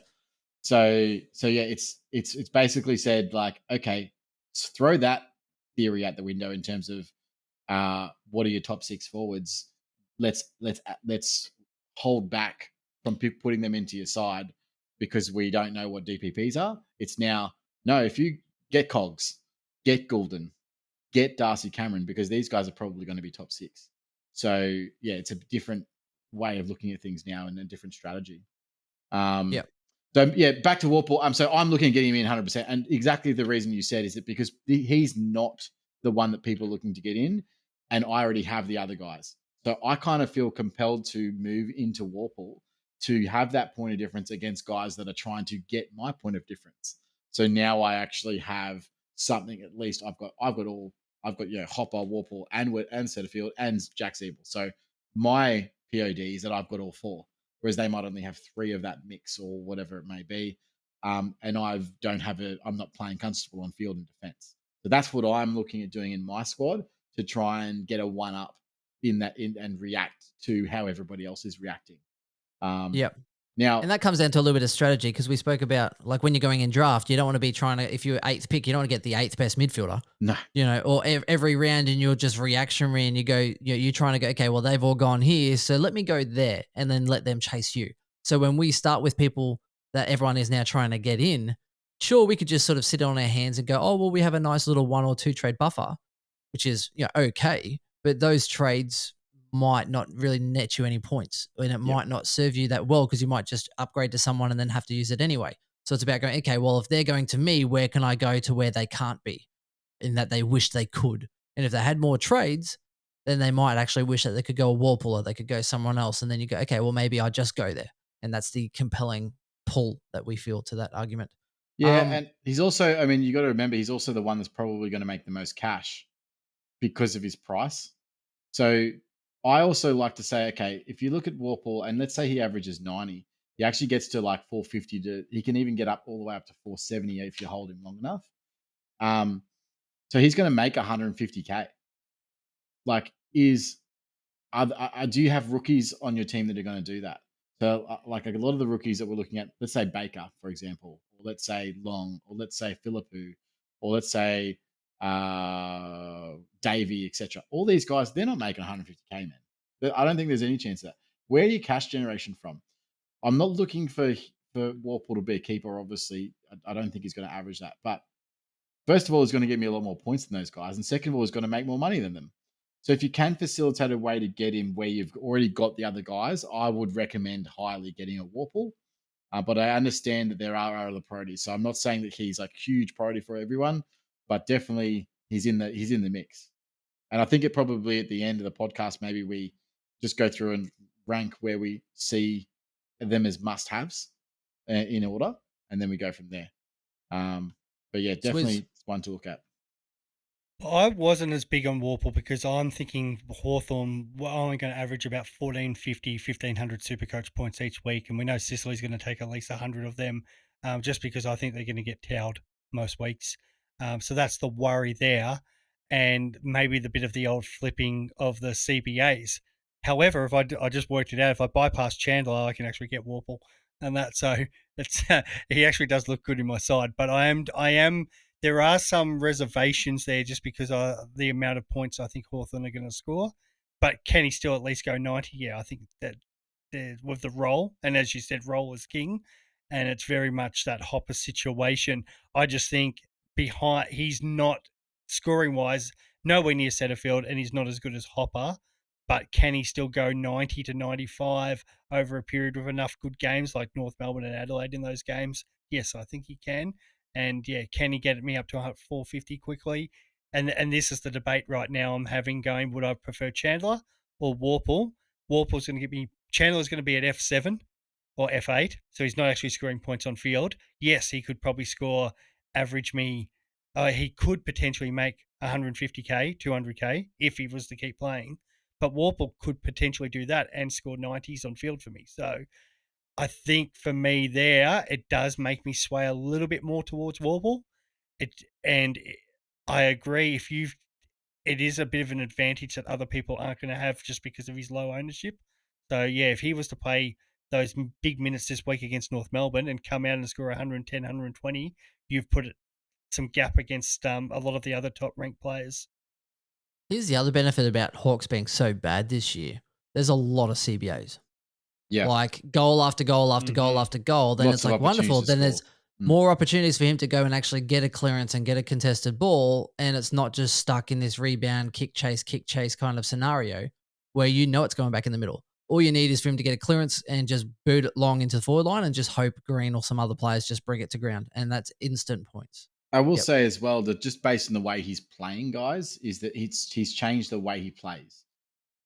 So yeah, it's basically said like, okay, throw that theory out the window in terms of what are your top 6 forwards. Let's hold back from putting them into your side because we don't know what DPPs are. It's now, no, if you get Cogs, get Goulden, get Darcy Cameron, because these guys are probably going to be top 6. So yeah, it's a different way of looking at things now and a different strategy. Yeah. So yeah, back to Warple. So I'm looking at getting him in 100%, and exactly the reason you said is that because he's not the one that people are looking to get in, and I already have the other guys. So I kind of feel compelled to move into Warple to have that point of difference against guys that are trying to get my point of difference. So now I actually have something. At least I've got Hopper, Warple, and Setterfield and Jack Zeeble. So my POD is that I've got all 4, whereas they might only have 3 of that mix or whatever it may be. And I'm not playing Constable on field and defense. So that's what I'm looking at doing in my squad to try and get a 1-up and react to how everybody else is reacting. Yep. Now, and that comes down to a little bit of strategy, because we spoke about, like, when you're going in draft, you don't want to be trying to, if you're 8th pick, you don't want to get the 8th best midfielder. No. Or every round and you're just reactionary and you go, you're trying to go, okay, well, they've all gone here, so let me go there and then let them chase you. So when we start with people that everyone is now trying to get in, sure, we could just sort of sit on our hands and go, oh, well, we have a nice little 1 or 2 trade buffer, which is, okay. But those trades might not really net you any points, and it might not serve you that well because you might just upgrade to someone and then have to use it anyway. So it's about going, okay, well, if they're going to me, where can I go to where they can't be in that they wish they could? And if they had more trades, then they might actually wish that they could go a Warple or they could go someone else. And then you go, okay, well, maybe I just go there. And that's the compelling pull that we feel to that argument. Yeah, and he's also, I mean, you got to remember, he's also the one that's probably going to make the most cash because of his price. So I also like to say, okay, if you look at Warple and let's say he averages 90, he actually gets to like 450 he can even get up all the way up to 470 if you hold him long enough. So he's going to make 150K. Like, do you have rookies on your team that are going to do that? So, like a lot of the rookies that we're looking at, let's say Baker, for example, or let's say Long, or let's say Philippou, or let's say Davey, etc. All these guys, they're not making 150K, man. I don't think there's any chance of that. Where are your cash generation from? I'm not looking for Warple to be a keeper, obviously. I don't think he's going to average that. But first of all, he's going to get me a lot more points than those guys. And second of all, he's going to make more money than them. So if you can facilitate a way to get him where you've already got the other guys, I would recommend highly getting a Warple. But I understand that there are other priorities. So I'm not saying that he's like huge priority for everyone, but definitely he's in the mix. And I think it probably at the end of the podcast, maybe we just go through and rank where we see them as must-haves in order, and then we go from there. But yeah, definitely one to look at. I wasn't as big on Warple because I'm thinking Hawthorn were only going to average about 1450, 1500 Supercoach points each week. And we know Sicily's going to take at least 100 of them just because I think they're going to get towed most weeks. So that's the worry there. And maybe the bit of the old flipping of the CBAs. However, if I just worked it out, if I bypass Chandler, I can actually get Warple. And that, so it's he actually does look good in my side. But I am there are some reservations there just because of the amount of points I think Hawthorn are going to score. But can he still at least go 90? Yeah, I think that with the role, and as you said, role is king, and it's very much that Hopper situation. I just think he's not scoring wise nowhere near Setterfield, and he's not as good as Hopper. But can he still go 90 to 95 over a period with enough good games like North Melbourne and Adelaide in those games? Yes, I think he can. And yeah, can he get me up to 450 quickly? And this is the debate right now I'm having going, would I prefer Chandler or Warple? Warple's going to get me, Chandler's going to be at F7 or F8, so he's not actually scoring points on field. Yes, he could probably average me, he could potentially make 150K, 200K if he was to keep playing. But Warple could potentially do that and score 90s on field for me. So I think for me there, it does make me sway a little bit more towards Warble. I agree. It is a bit of an advantage that other people aren't going to have just because of his low ownership. So yeah, if he was to play those big minutes this week against North Melbourne and come out and score 110, 120, you've put some gap against a lot of the other top ranked players. Here's the other benefit about Hawks being so bad this year. There's a lot of CBAs. Yeah. Like goal after goal after goal after goal. Then it's like wonderful. Then there's more opportunities for him to go and actually get a clearance and get a contested ball. And it's not just stuck in this rebound, kick chase kind of scenario where you know it's going back in the middle. All you need is for him to get a clearance and just boot it long into the forward line and just hope Green or some other players just bring it to ground. And that's instant points. I will say as well that just based on the way he's playing, guys, is that he's changed the way he plays.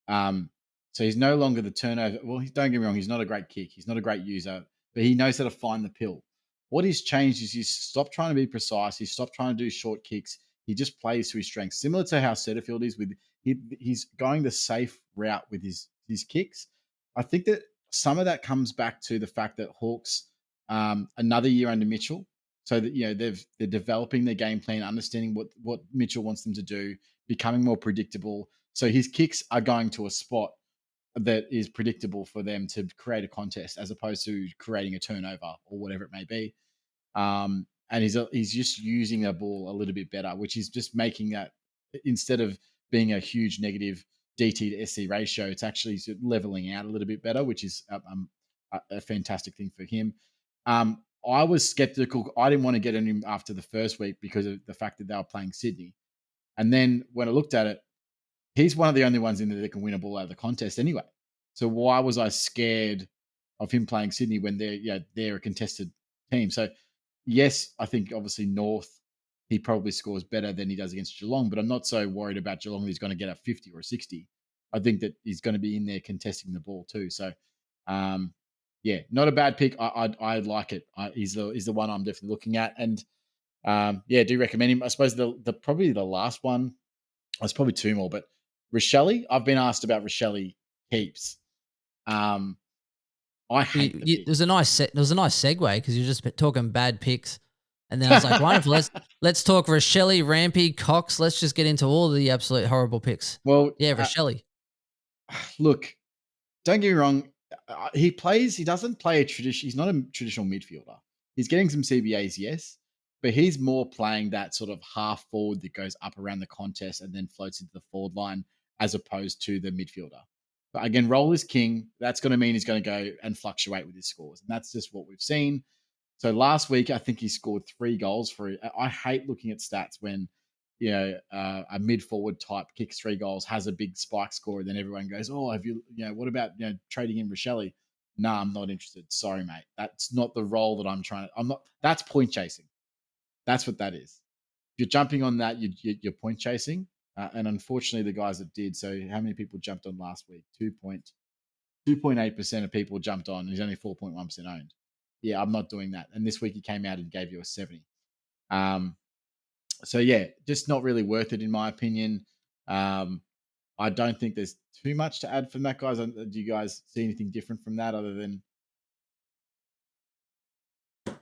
So he's no longer the turnover. Well, don't get me wrong, he's not a great kick. He's not a great user, but he knows how to find the pill. What he's changed is he's stopped trying to be precise. He's stopped trying to do short kicks. He just plays to his strengths, similar to how Setterfield is with he's going the safe route with his kicks. I think that some of that comes back to the fact that Hawks another year under Mitchell, so that they're developing their game plan, understanding what Mitchell wants them to do, becoming more predictable. So his kicks are going to a spot that is predictable for them to create a contest as opposed to creating a turnover or whatever it may be. And he's just using the ball a little bit better, which is just making that, instead of being a huge negative DT to SC ratio, it's actually leveling out a little bit better, which is a fantastic thing for him. I was skeptical. I didn't want to get on him after the first week because of the fact that they were playing Sydney. And then when I looked at it, he's one of the only ones in there that can win a ball out of the contest anyway. So why was I scared of him playing Sydney when they're a contested team? So yes, I think obviously North, he probably scores better than he does against Geelong, but I'm not so worried about Geelong that he's going to get a 50 or a 60. I think that he's going to be in there contesting the ball too. So yeah, not a bad pick. I like it. He's the one I'm definitely looking at, and yeah, do recommend him. I suppose the probably the last one. There's probably two more, but Rochelle. I've been asked about Rochelle heaps. I hate the pick. There was a nice segue because you're just talking bad picks, and then I was like, wonderful. Let's talk Rochelle, Rampy, Cox. Let's just get into all the absolute horrible picks. Well, yeah, Rochelle. Look, don't get me wrong. He doesn't play a tradition. He's not a traditional midfielder. He's getting some CBAs, yes, but he's more playing that sort of half forward that goes up around the contest and then floats into the forward line as opposed to the midfielder. But again, role is king. That's going to mean he's going to go and fluctuate with his scores. And that's just what we've seen. So last week, I think he scored 3 goals for. I hate looking at stats when a mid-forward type kicks 3 goals, has a big spike score, and then everyone goes, oh, have you what about trading in Rochelle? No, I'm not interested. Sorry, mate. That's not the role that I'm not. That's point chasing. That's what that is. If you're jumping on that, you're point chasing. And unfortunately, the guys that did. So how many people jumped on last week? 2.8% of people jumped on. And he's only 4.1% owned. Yeah, I'm not doing that. And this week he came out and gave you a 70. So yeah, just not really worth it in my opinion. I don't think there's too much to add from that, guys. Do you guys see anything different from that other than?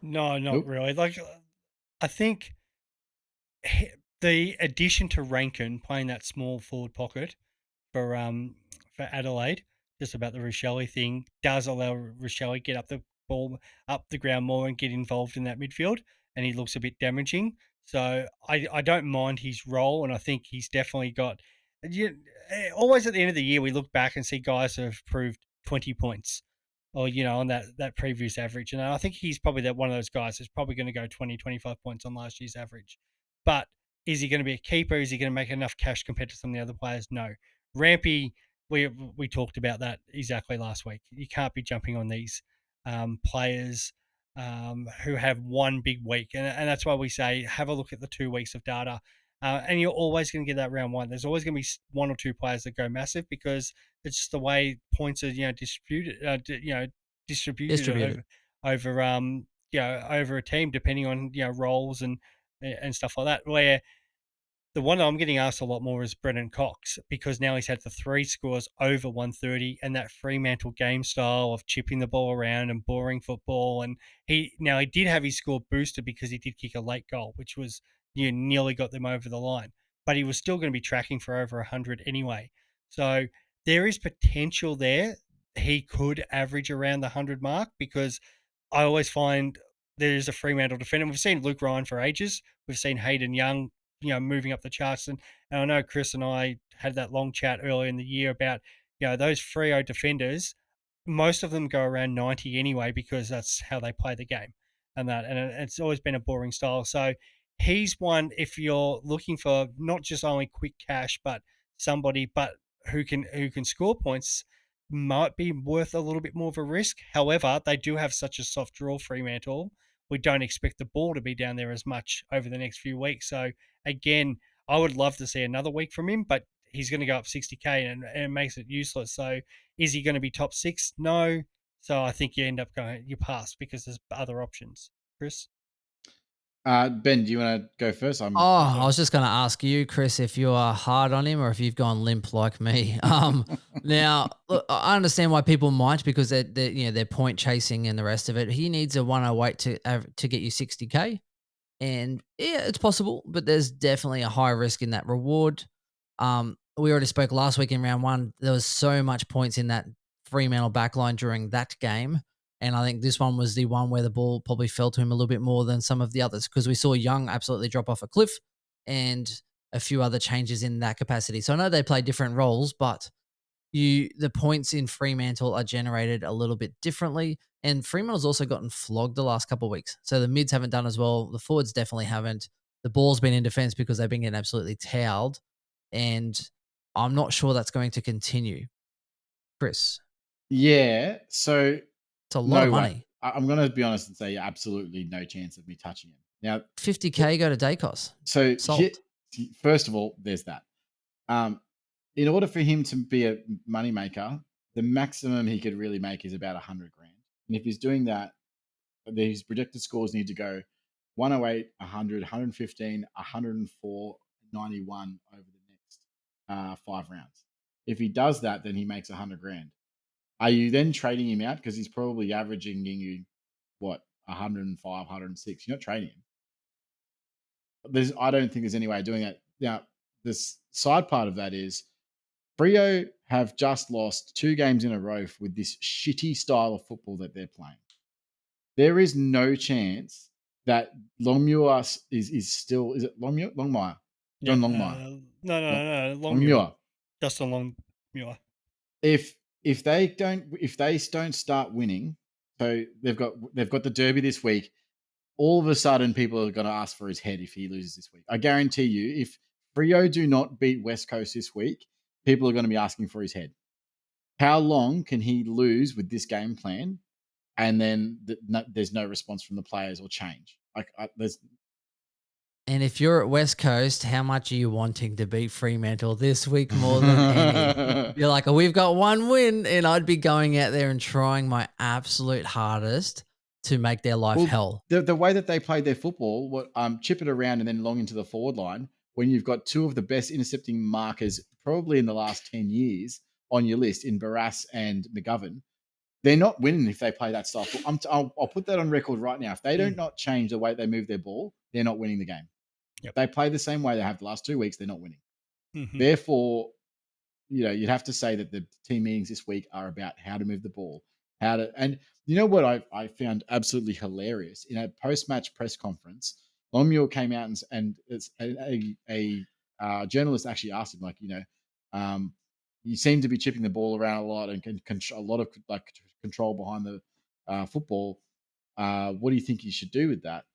No, not really. Like, I think the addition to Rankin playing that small forward pocket for Adelaide, just about the Rochelle thing, does allow Rochelle get up the ball up the ground more and get involved in that midfield, and he looks a bit damaging. So I don't mind his role, and I think he's definitely got. Always at the end of the year, we look back and see guys who have proved 20 points, or on that previous average, and I think he's probably one of those guys that's probably going to go 20, 25 points on last year's average. But is he going to be a keeper? Is he going to make enough cash compared to some of the other players? No. Rampy, we talked about that exactly last week. You can't be jumping on these players who have one big week, and that's why we say have a look at the 2 weeks of data, and you're always going to get that round one. There's always going to be 1 or 2 players that go massive because it's just the way points are distributed over over a team depending on roles and stuff like that. Where the one I'm getting asked a lot more is Brendan Cox, because now he's had the 3 scores over 130 and that Fremantle game style of chipping the ball around and boring football. And he did have his score boosted because he did kick a late goal, which was nearly got them over the line. But he was still going to be tracking for over 100 anyway. So there is potential there. He could average around the 100 mark because I always find there's a Fremantle defender. We've seen Luke Ryan for ages. We've seen Hayden Young moving up the charts. And I know Chris and I had that long chat earlier in the year about, those Freo defenders, most of them go around 90 anyway, because that's how they play the game and it's always been a boring style. So he's one, if you're looking for not just only quick cash, but somebody, who can score points, might be worth a little bit more of a risk. However, they do have such a soft draw, Fremantle. We don't expect the ball to be down there as much over the next few weeks. So again, I would love to see another week from him, but he's going to go up 60K and it makes it useless. So is he going to be top 6? No. So I think you pass because there's other options. Chris? Ben, do you want to go first? I was just going to ask you, Chris, if you are hard on him or if you've gone limp like me. Now, look, I understand why people might, because they're point chasing and the rest of it. He needs a 108 to get you 60K. And yeah, it's possible, but there's definitely a high risk in that reward. We already spoke last week in round 1. There was so much points in that Fremantle backline during that game. And I think this one was the one where the ball probably fell to him a little bit more than some of the others, because we saw Young absolutely drop off a cliff and a few other changes in that capacity. So I know they play different roles, but the points in Fremantle are generated a little bit differently. And Fremantle's also gotten flogged the last couple of weeks. So the mids haven't done as well. The forwards definitely haven't. The ball's been in defense because they've been getting absolutely towed. And I'm not sure that's going to continue. Chris. Yeah. So it's a lot of money. I'm going to be honest and say absolutely no chance of me touching him. Now, $50K go to Dacos. So first of all, there's that. In order for him to be a moneymaker, the maximum he could really make is about $100,000. And if he's doing that, his projected scores need to go 108, 100, 115, 104, 91 over the next 5 rounds. If he does that, then he makes $100,000. Are you then trading him out because he's probably averaging you 105, 106? You're not trading him. I don't think there's any way of doing that. Now, this side part of that is Freo have just lost 2 games in a row with this shitty style of football that they're playing. There is no chance that Longmuir is still. Is it Longmuir? Longmire? John Longmire? No. Longmuir. Justin Longmuir. If they don't start winning, so they've got the derby this week. All of a sudden, people are going to ask for his head if he loses this week. I guarantee you, if Freo do not beat West Coast this week, people are going to be asking for his head. How long can he lose with this game plan, and then there's no response from the players or change? And if you're at West Coast, how much are you wanting to beat Fremantle this week more than any? You're like, we've got 1 win, and I'd be going out there and trying my absolute hardest to make their life hell. The way that they played their football, chip it around and then long into the forward line, when you've got 2 of the best intercepting markers probably in the last 10 years on your list in Barras and McGovern, they're not winning if they play that style. I'll put that on record right now. If they don't not change the way they move their ball, they're not winning the game. Yep. They play the same way they have the last 2 weeks, they're not winning. Mm-hmm. Therefore, you'd have to say that the team meetings this week are about how to move the ball, and you know what I found absolutely hilarious? In a post-match press conference, Longmuir came out and a journalist actually asked him, you seem to be chipping the ball around a lot and a lot of control behind the football. What do you think you should do with that?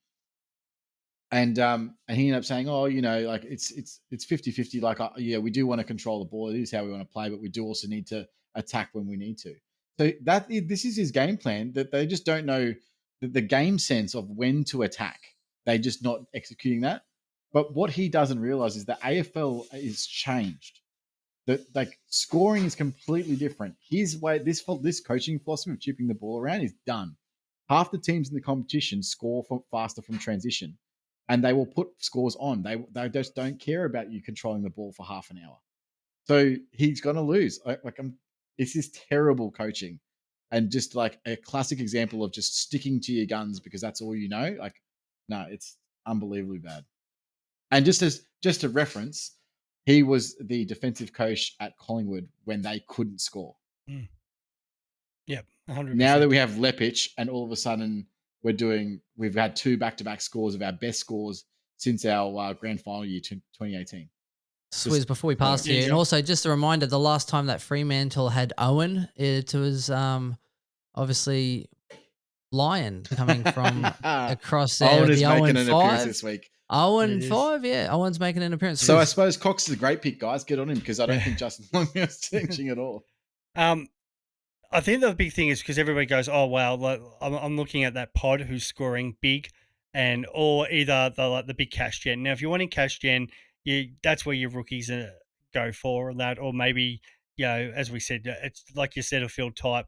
And he ended up saying, it's 50-50. We do want to control the ball. It is how we want to play, but we do also need to attack when we need to. So this is his game plan, that they just don't know the game sense of when to attack. They're just not executing that. But what he doesn't realize is the AFL is changed. That scoring is completely different. His way, this coaching philosophy of chipping the ball around is done. Half the teams in the competition score faster from transition, and they will put scores on. They just don't care about you controlling the ball for half an hour. So he's going to lose. It's this terrible coaching, and just like a classic example of just sticking to your guns because that's all you know. No, it's unbelievably bad. And just a reference, he was the defensive coach at Collingwood when they couldn't score. Mm. Yep, 100%. Now that we have Lepic, and all of a sudden we've had 2 back-to-back scores of our best scores since our grand final year 2018. Swizz, before we pass you, and also just a reminder, the last time that Fremantle had Owen, it was obviously Lion coming from across there. Owen is making an appearance this week. Owen 5, yeah. Owen's making an appearance. So I suppose Cox is a great pick, guys. Get on him because I don't think Justin Longmuir's changing at all. I think the big thing is because everybody goes, oh, wow, I'm looking at that pod who's scoring big, or either the big cash gen. Now, if you're wanting cash gen, that's where your rookies go for that, or maybe, as we said, it's like your Setterfield type.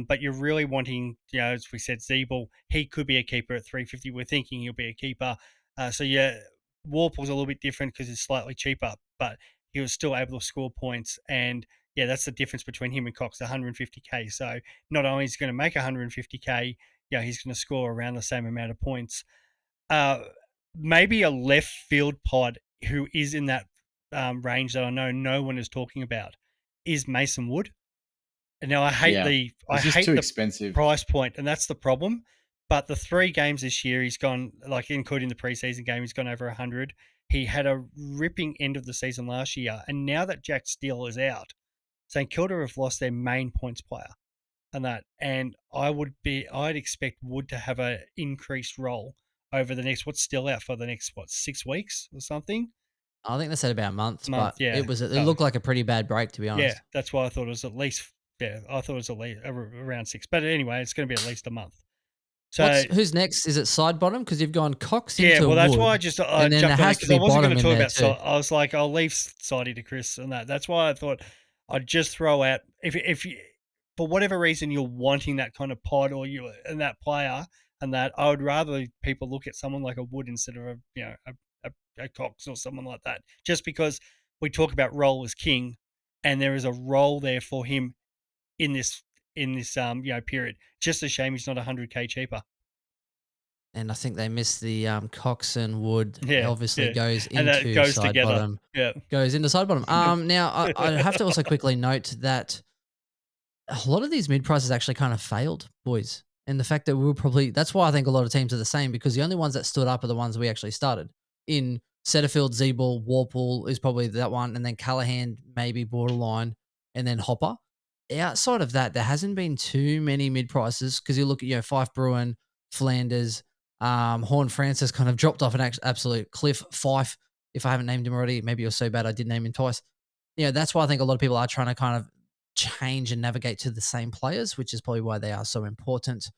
But you're really wanting, as we said, Zeeble, he could be a keeper at 350. We're thinking he'll be a keeper. Warple's a little bit different because it's slightly cheaper, but he was still able to score points. And that's the difference between him and Cox, 150K. So not only is he going to make 150K, he's going to score around the same amount of points. Maybe a left field pod who is in that range that I know no one is talking about is Mason Wood. And now I hate the expensive price point, and that's the problem. But the 3 games this year, he's gone, including the preseason game, he's gone over 100. He had a ripping end of the season last year, and now that Jack Steele is out, St Kilda have lost their main points player and that. And I'd expect Wood to have an increased role over the next, what's still out for the next, 6 weeks or something? I think they said about a month, but yeah. it looked like a pretty bad break, to be honest. Yeah, that's why I thought it was at least, I thought it was at least around 6. But anyway, it's going to be at least a month. So who's next? Is it side bottom? Because you've gone Cox into well, that's Wood, why I just and then jumped there on it has to because I be wasn't going bottom to in talk there about too. I was like, I'll leave Sidey to Chris and that. That's why I thought I'd just throw out if you, for whatever reason you're wanting that kind of pod or you and that player and that, I would rather people look at someone like a Wood instead of a Cox or someone like that. Just because we talk about role as king, and there is a role there for him in this period. Just a shame he's not 100K cheaper. And I think they missed the Cox and Wood. Yeah, obviously yeah. goes And that into goes side together. bottom. Yeah. Goes into side bottom. Now I have to also quickly note that a lot of these mid prices actually kind of failed, boys. And the fact that we were that's why I think a lot of teams are the same, because the only ones that stood up are the ones we actually started. In Setterfield, Zeeble, Warple is probably that one, and then Callahan, maybe borderline, and then Hopper. Outside of that, there hasn't been too many mid prices, because you look at, Fife Bruin, Flanders, Horn Francis kind of dropped off an absolute cliff. Fife, if I haven't named him already, maybe you're so bad I did name him twice. That's why I think a lot of people are trying to kind of change and navigate to the same players, which is probably why they are so important.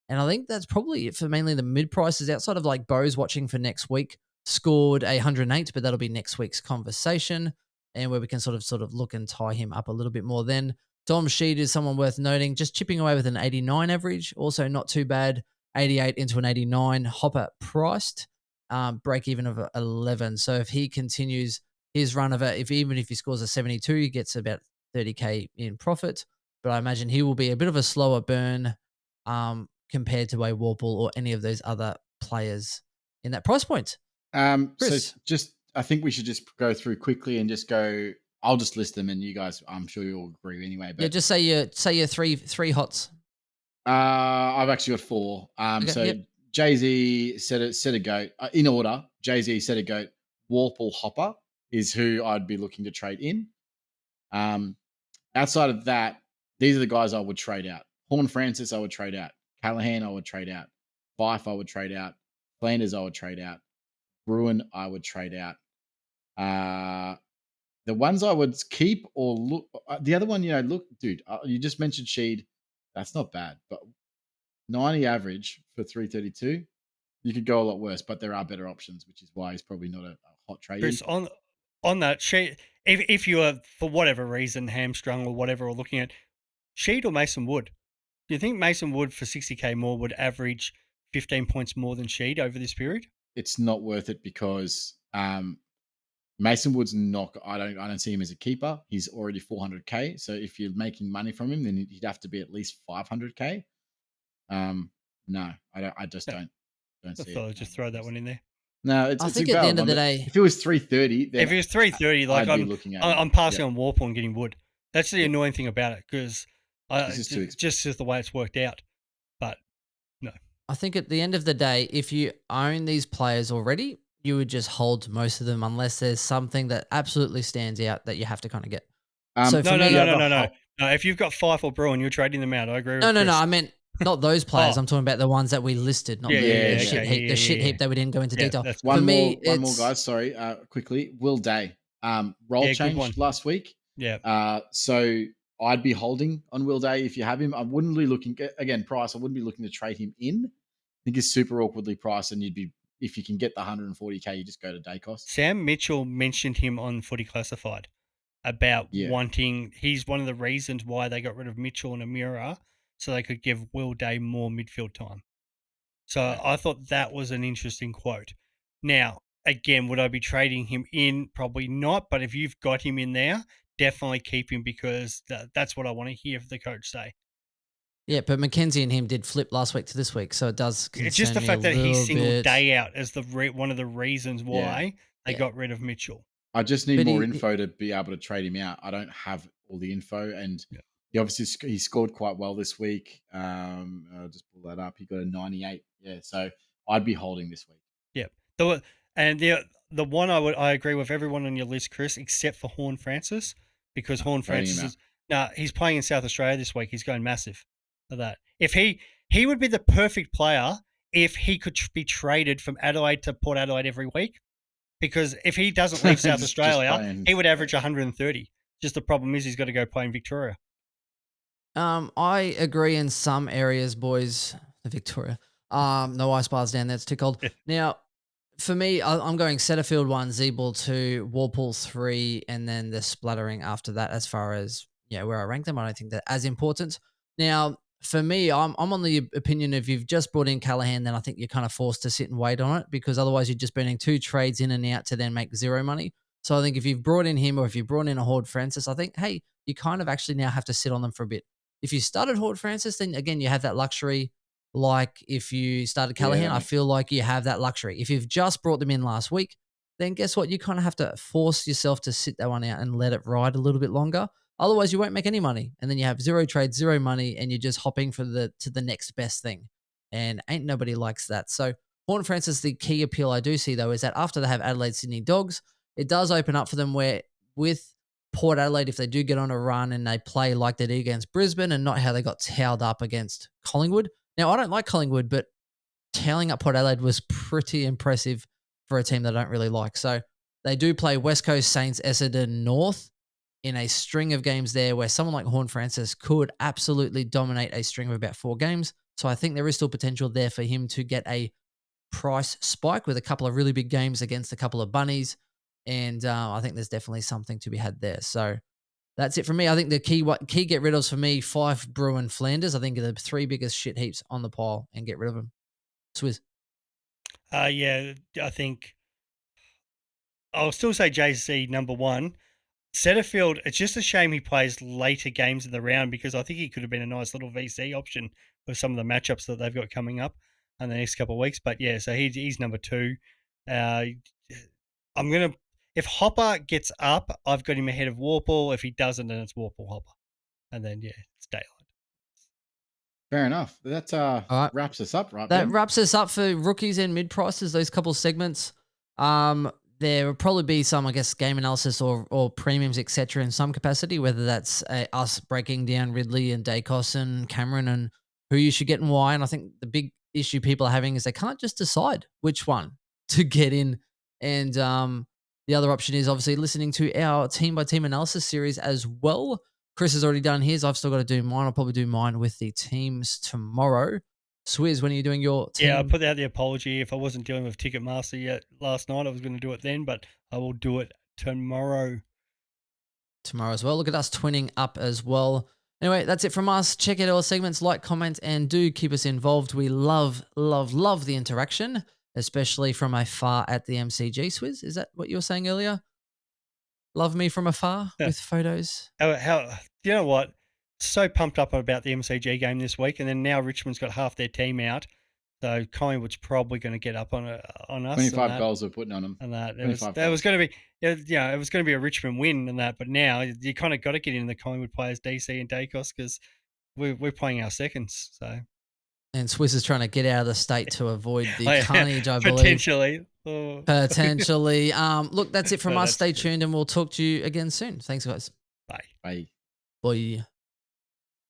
And I think that's probably it for mainly the mid prices, outside of like Bo's watching for next week, scored 108, but that'll be next week's conversation, and where we can sort of look and tie him up a little bit more. Then Dom Sheed is someone worth noting, just chipping away with an 89 average, also not too bad, 88 into an 89. Hopper priced, break even of 11. So if he continues his run of it, even if he scores a 72, he gets about 30K in profit. But I imagine he will be a bit of a slower burn compared to a Warple or any of those other players in that price point. Chris? So I think we should just go through quickly and just go. I'll just list them, and you guys, I'm sure you'll agree anyway. But just say your three hots. I've actually got 4. Jay-Z, SetterGOAT, in order. Jay-Z, SetterGOAT, Warple, Hopper is who I'd be looking to trade in. Outside of that, these are the guys I would trade out. Horn Francis, I would trade out. Callahan, I would trade out. Fife, I would trade out. Flanders, I would trade out. Bruin, I would trade out. The ones I would keep or look, the other one, look, dude, you just mentioned Sheed. That's not bad, but 90 average for 332. You could go a lot worse, but there are better options, which is why he's probably not a hot trade. Chris, on that, Sheed, if you are, for whatever reason, hamstrung or whatever, or looking at Sheed or Mason Wood, do you think Mason Wood for 60K more would average 15 points more than Sheed over this period? It's not worth it because Mason Wood's not. I don't see him as a keeper. He's already 400K. So if you're making money from him, then he'd have to be at least 500K. No, I just don't see it. I'll just throw that one in there. No, I think at the end of the day, if it was 330, then if it was 330, like I'd be looking at I'm passing on Warple and getting Wood. That's the annoying thing about it, because just the way it's worked out. But no, I think at the end of the day, if you own these players already, you would just hold most of them unless there's something that absolutely stands out that you have to kind of get. No. If you've got Fife or Bruin, you're trading them out. I agree with Chris. No. I meant not those players. I'm talking about the ones that we listed, not the shit heap that we didn't go into detail. One more, guys. Sorry, quickly. Will Day. Role change last week. Yeah. So I'd be holding on Will Day if you have him. I wouldn't be looking, again, price. I wouldn't be looking to trade him in. I think he's super awkwardly priced, and if you can get the 140K, you just go to day cost. Sam Mitchell mentioned him on Footy Classified about wanting. He's one of the reasons why they got rid of Mitchell and Amira, so they could give Will Day more midfield time. So I thought that was an interesting quote. Now, again, would I be trading him in? Probably not. But if you've got him in there, definitely keep him, because that's what I want to hear the coach say. Yeah, but Mackenzie and him did flip last week to this week, so it does concern me. It's just the fact that he singled Day out as one of the reasons why they got rid of Mitchell. I just need more info to be able to trade him out. I don't have all the info, and he obviously he scored quite well this week. I'll just pull that up. He got a 98. Yeah, so I'd be holding this week. Yeah, the one I agree with everyone on your list, Chris, except for Horn Francis, because Horn Francis No, he's playing in South Australia this week. He's going massive for that. If he would be the perfect player if he could be traded from Adelaide to Port Adelaide every week. Because if he doesn't leave South Australia, he would average 130. Just the problem is he's got to go play in Victoria. I agree in some areas, boys. Victoria. No ice bars down there. It's too cold. Now, for me, I'm going Setterfield 1, Zeeble 2, Warpool 3, and then the splattering after that as far as where I rank them. I don't think they're as important. Now, for me, I'm on the opinion if you've just brought in Callaghan, then I think you're kind of forced to sit and wait on it because otherwise you're just burning 2 trades in and out to then make zero money. So I think if you've brought in him or if you've brought in a Horde Francis, I think, hey, you kind of actually now have to sit on them for a bit. If you started Horde Francis, then again, you have that luxury. Like if you started Callaghan, I feel like you have that luxury. If you've just brought them in last week, then guess what? You kind of have to force yourself to sit that one out and let it ride a little bit longer. Otherwise, you won't make any money. And then you have 0 trades, 0 money, and you're just hopping to the next best thing. And ain't nobody likes that. So Horton Francis, the key appeal I do see, though, is that after they have Adelaide Sydney Dogs, it does open up for them where with Port Adelaide, if they do get on a run and they play like they did against Brisbane and not how they got towed up against Collingwood. Now, I don't like Collingwood, but toweling up Port Adelaide was pretty impressive for a team that I don't really like. So they do play West Coast, Saints, Essendon, North in a string of games there where someone like Horn Francis could absolutely dominate a string of about 4 games. So I think there is still potential there for him to get a price spike with a couple of really big games against a couple of bunnies. And I think there's definitely something to be had there. So that's it for me. I think the key get rid of for me, Fife, Bruin, Flanders. I think are the 3 biggest shit heaps on the pile and get rid of them. Swizz. Yeah, I think I'll still say JC number 1. Setterfield, it's just a shame he plays later games in the round because I think he could have been a nice little VC option for some of the matchups that they've got coming up in the next couple of weeks. But yeah, so he's number 2. If Hopper gets up, I've got him ahead of Warple. If he doesn't, then it's Warple Hopper. And then, it's daylight. Fair enough. That wraps us up, right? That wraps us up for rookies and mid prices, those couple of segments. There will probably be some, I guess, game analysis or premiums, etc. in some capacity, whether that's us breaking down Ridley and Dacos and Cameron and who you should get and why. And I think the big issue people are having is they can't just decide which one to get in. And the other option is obviously listening to our team-by-team analysis series as well. Chris has already done his. I've still got to do mine. I'll probably do mine with the teams tomorrow. Swizz, when are you doing your team? Yeah, I put out the apology. If I wasn't dealing with Ticketmaster yet last night, I was going to do it then, but I will do it tomorrow. Tomorrow as well. Look at us twinning up as well. Anyway, that's it from us. Check out our segments, like, comment, and do keep us involved. We love, love, love the interaction, especially from afar at the MCG. Swizz, is that what you were saying earlier? Love me from afar with photos. How you know what? So pumped up about the MCG game this week, and then now Richmond's got half their team out, so Collingwood's probably going to get up on us. 25 goals we're putting on them. And that was going to be, it was going to be a Richmond win and that, but now you kind of got to get in the Collingwood players, DC and Dacos, because we're playing our seconds. So. And Swizz is trying to get out of the state to avoid the carnage, I believe. Potentially. Potentially. Look, that's it from us. Stay tuned and we'll talk to you again soon. Thanks, guys. Bye. Bye. Bye.